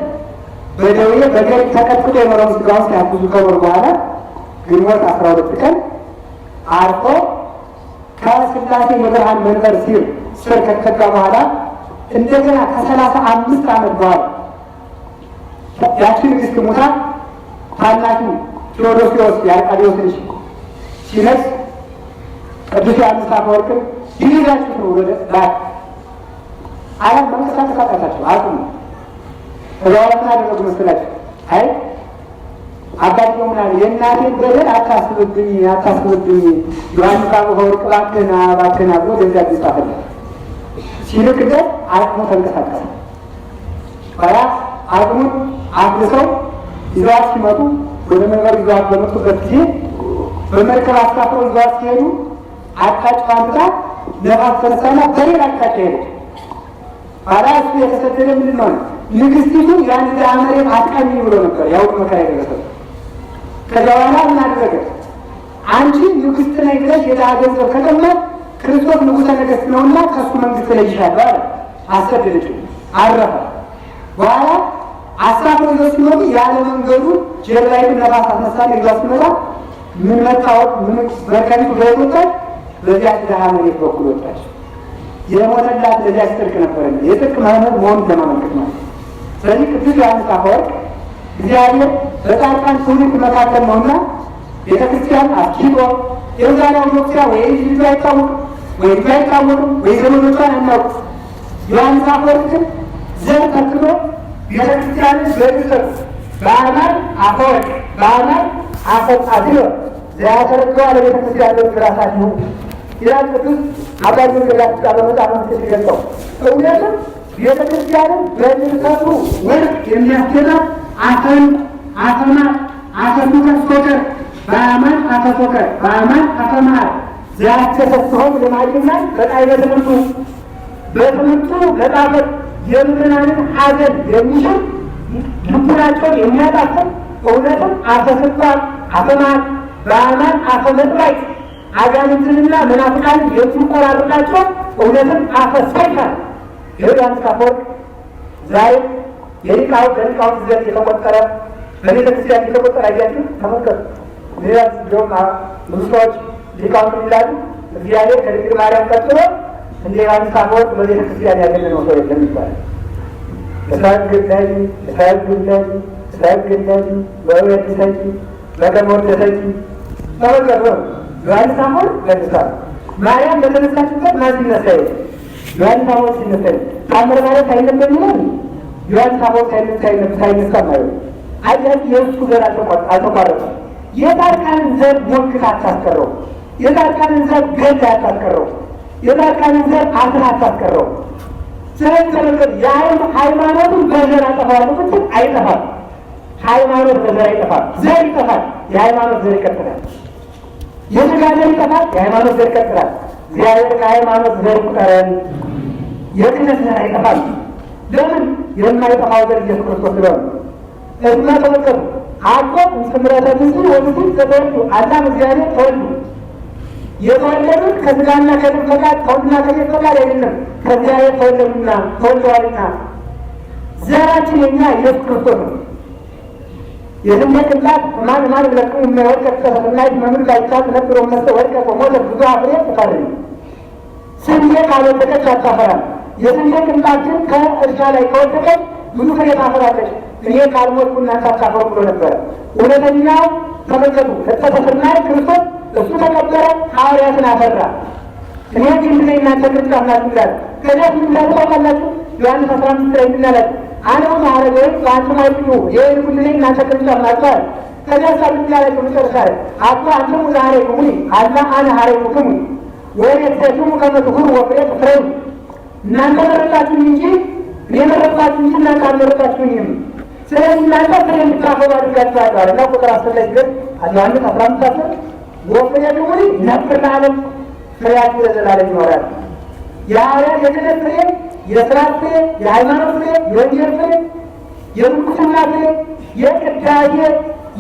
በደዌ በገር ተቀጥቅጦ የኖረውን ስጋውን ሲያስጉዙ ከኖር በኋላ ግንቦት 12 ቀን አርፎ ከስላሴ የብርሃን መንበር ስር ከተተካ በኋላ እንደገና ከ35 ዓመት በኋላ ያቺ ንግሥት ሙታ ታናሹ ቴዎዶሲዎስ የአርቃዲዎስ ልጅ ሲነግስ ቅዱስ ዮሐንስ አፈወርቅን ይዛችሁ ነው ወደ ላት አያም መንቀሳቀስ አቃታቸው አቁሙ። እዛውና ያደረጉ መስላችሁ አይ አባቴው ምናል የእናቴን በደል አታስብብኝ ዮሐንስ አፈወርቅ እባክህን ብሎ ደብዳቤ ጻፈለት። ሲልክለት አቅሙ ተንቀሳቀሰ። ኋላ አቅሙን አፍልሰው ይዘዋት ሲመጡ ወደ መንበር ይዘዋት በመጡበት ጊዜ በመርከብ አስካፍረው ይዘዋት ሲሄዱ አቅጣጫ አንስታ ነፋስ ተነሳና በሌላ አቅጣጫ ሄደች። ኋላ እሱ የተሰደደ ምንድን ነው ንግሥቲቱ ያን መሬት አትቀሚ ብሎ ነበር ያው መከራ የደረሰው። ከዛ በኋላ ምን አደረገ? አንቺ ንግሥት ነኝ ብለሽ የድሀ ገንዘብ ከቀማት ክርስቶስ ንጉሠ ነገሥት ነውና ከእሱ መንግስት ላይ ይሻላል አሰደደችው። አረፈ። በኋላ አሳፍሮ ይዘው ሲመጡ ያለ መንገዱ ጀርባይቱን ነፋስ አስነሳለ። ይዟ ሲመጣ ምን መታወቅ ምን በከቢቱ በወጣች በዚያ ድሃ መሬት በኩል ወጣች። የሞተላት ለዚያ ጽድቅ ነበር። የጽድቅ መምህር መሆኑን ለማመልከት ነው። ስለዚህ ቅዱስ ዮሐንስ አፈወርቅ እግዚአብሔር በጻድቃን ትውልድ መካከል ነውና ቤተክርስቲያን አስኪቶ የዛሬው ዶክተር ወይ ልጅ አይታወቅም ወይ ልጅ አይታወቅም ወይ ዘመዶቿን አናውቅ። ዮሐንስ አፈወርቅ ግን ዘር ተክሎ ቤተክርስቲያንን በድርሰት በአማን አፈወርቅ በአማን አፈጻድዮ ዘያተረከዋ ለቤተክርስቲያን በራሳት ነው ይላል ቅዱስ አባቶች ገላጭ በመጽሐፍ ውስጥ ሲገልጸው እውነትም ቤተክርስቲያንን በድርሰቱ ወርቅ የሚያስገዛት አፈን አፈማ አፈቱከ ሶከር በአማን አፈሶከር በአማን አፈማር ዘያተሰስሆም ለማግኘት በጣይ በትምህርቱ ለጣፈት የምዕመናንን ሐዘን የሚሽር ልቡናቸውን የሚያጣፍጥ እውነትም አፈስባል አፈማር በአማን አፈመጥባይ አጋንንትንና መናፍቃንን የሚቆራርጣቸው እውነትም አፈሰይታል። ዮሐንስ አፈወርቅ ዛሬ የሊቃውንት ከሊቃውንት ዘንድ የተቆጠረ በቤተ ክርስቲያን የተቆጠረ አያችሁ፣ ተመልከቱ። ሌላ ቢሆን ብዙ ሰዎች ሊቃውንት ይላሉ እግዚአብሔር ከድንግል ማርያም ቀጥሎ እንደ ዮሐንስ አፈወርቅ በቤተ ክርስቲያን ያገኘነው ሰው የለም ይባላል። እሳግለኝ እሳግለኝ እሳግለኝ በወድሰኝ በገሞደሰኝ ተመልከቱ። ዮሐንስ አፈወርቅ ለምሳሌ ማርያም በተነሳችበት ማን ሲነሳ ዮሐንስ አፈወርቅ ሲነሳ ታምረ ማለት አይነበብ ይላል። ዮሐንስ አፈወርቅ ሳይነሳ ማለት አያት የእሱ ዘር አልተቋረጠም። የጻድቃንን ዘር ሞክት አታስቀረው። የጻድቃንን ዘር ገድ አታስቀረው። የጻድቃንን ዘር አስር አታስቀረው። ስለዚህ ተመልከቱ፣ ሃይማኖቱን በዘር አጠፋዋለሁ ብትል አይጠፋም። ሃይማኖት በዘር አይጠፋም። ዘር ይጠፋል፣ የሃይማኖት ዘር ይቀጥላል። የሥጋ ዘር ይጠፋል፣ የሃይማኖት ዘር ይቀጥላል። እግዚአብሔር ከሃይማኖት ዘር ቁጠረን። የክህነት ዘር አይጠፋም። ለምን? የማይጠፋው ዘር ኢየሱስ ክርስቶስ ስለሆነ። እስመ ተመልከቱ አኮ እምስምረተ ብእሲ ወብእሲት ዘተወልዱ አዳም እግዚአብሔር ተወልዱ። የተወለዱት ከሥጋና ከደም ፈቃድ ከወንድና ከሴት ፈቃድ አይደለም፣ ከእግዚአብሔር ተወለዱና ተወልደዋልና። ዘራችን የኛ ኢየሱስ ክርስቶስ ነው። የስንዴ ቅንጣት ማን ብለቅ የማይወድቅ ከተሰናይት መምር ላይቻል ነብሮ መሰ ወድቀ ቆሞለ ብዙ ፍሬ ትፈርድ። ስንዴ ካልወደቀች አታፈራም። የስንዴ ቅንጣት ግን ከእርሻ ላይ ከወደቀች ብዙ ፍሬ ታፈራለች። እኔ ካልሞትኩ እናንተ አታፈሩ ብሎ ነበረ። እውነተኛው ተመልከቱ ከተሰናይ ክርስቶስ እሱ ተቀበረ፣ ሐዋርያትን አፈራ። እኔ ግን ጊዜ እናንተ ቅርንጫፍ ናችሁ ይላል። ከዚያ እንዳለ ታውቃላችሁ። ዮሐንስ 15 ላይ ምናላል አነው ማረገ በአንተ ማይጥዩ የወይን ጉልሌ እናንተ ቅርንጫፍ ናችሁ አለ። ከዚያ ሳብኛ ላይ መጨረሻ ላይ አባ አንተሙ ዛሬ ኩሙኒ አላ አነ ሐረይኩሙ ወሬተቱሙ ከመትሁሩ ወፍሬ ፍሬው። እናንተ መረጣችሁኝ እንጂ እኔ መረጣችሁ እንጂ እናንተ አልመረጣችሁኝም። ስለዚህ እናንተ ፍሬ እንድታፈሩ አድርጋችኋል አለ። እና ቁጥር 10 ላይ ግን ዮሐንስ 15 ወፍሬ ኩሙኒ ነፍር ለዓለም ፍሬያችሁ ለዘላለም ይኖራል። የሐዋርያት የክህነት ፍሬ፣ የሥርዓት ፍሬ፣ የሃይማኖት ፍሬ፣ የወንጌል ፍሬ፣ የምንኩስና ፍሬ፣ የቅዳሴ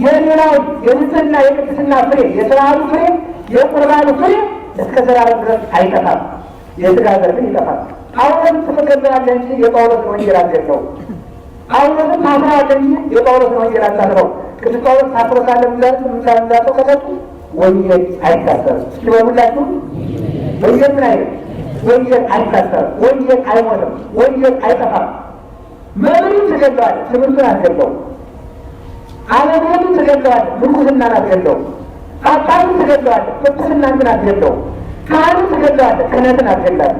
የሌላው የንጽሕና የቅድስና ፍሬ፣ የሥርዓቱ ፍሬ፣ የቁርባኑ ፍሬ እስከ ዘላለም ድረስ አይጠፋም። የሥጋ ዘር ግን ይጠፋል። ጳውሎስም ትፈቅዳለህ እንጂ የጳውሎስን ወንጌል አትገድለውም። ጳውሎስም ታስረዋለህ እንጂ የጳውሎስን ወንጌል አታስረውም። ቅዱስ ጳውሎስ ታስሮ ሳለ ምንዳሰው ከሰጡ ወንጌል አይታሰርም። ሲበሉላችሁ ወንጌል ምን አይነት ወንጌል አይታሰርም። ወንጌል አይሞትም። ወንጌል አይጠፋም። መምህሩን ትገድለዋለህ፣ ትምህርቱን አትገድለውም። አለምሄዱን ትገድለዋለህ፣ ምንኩስናን አትገድለውም። ጳጳሱን ትገድለዋለህ፣ ጵጵስናን ግን አትገድለውም። ካህኑን ትገድለዋለህ፣ ክህነትን አትገድለውም።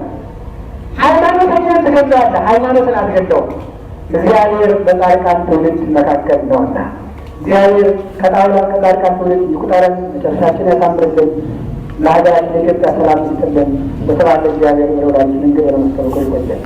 ሃይማኖተኛን ትገድለዋለህ፣ ሃይማኖትን አትገድለውም። እግዚአብሔር በጻድቃን ትውልድ መካከል ነውና እግዚአብሔር ከጻድቃን ትውልድ ይቁጠረን፣ መጨረሻችን ያሳምርልን፣ ለሀገራችን የኢትዮጵያ ሰላም ይስጥልን። በስብሐት ለእግዚአብሔር ወለወላዲቱ ድንግል ወለመስቀሉ ክቡር ይቆየን።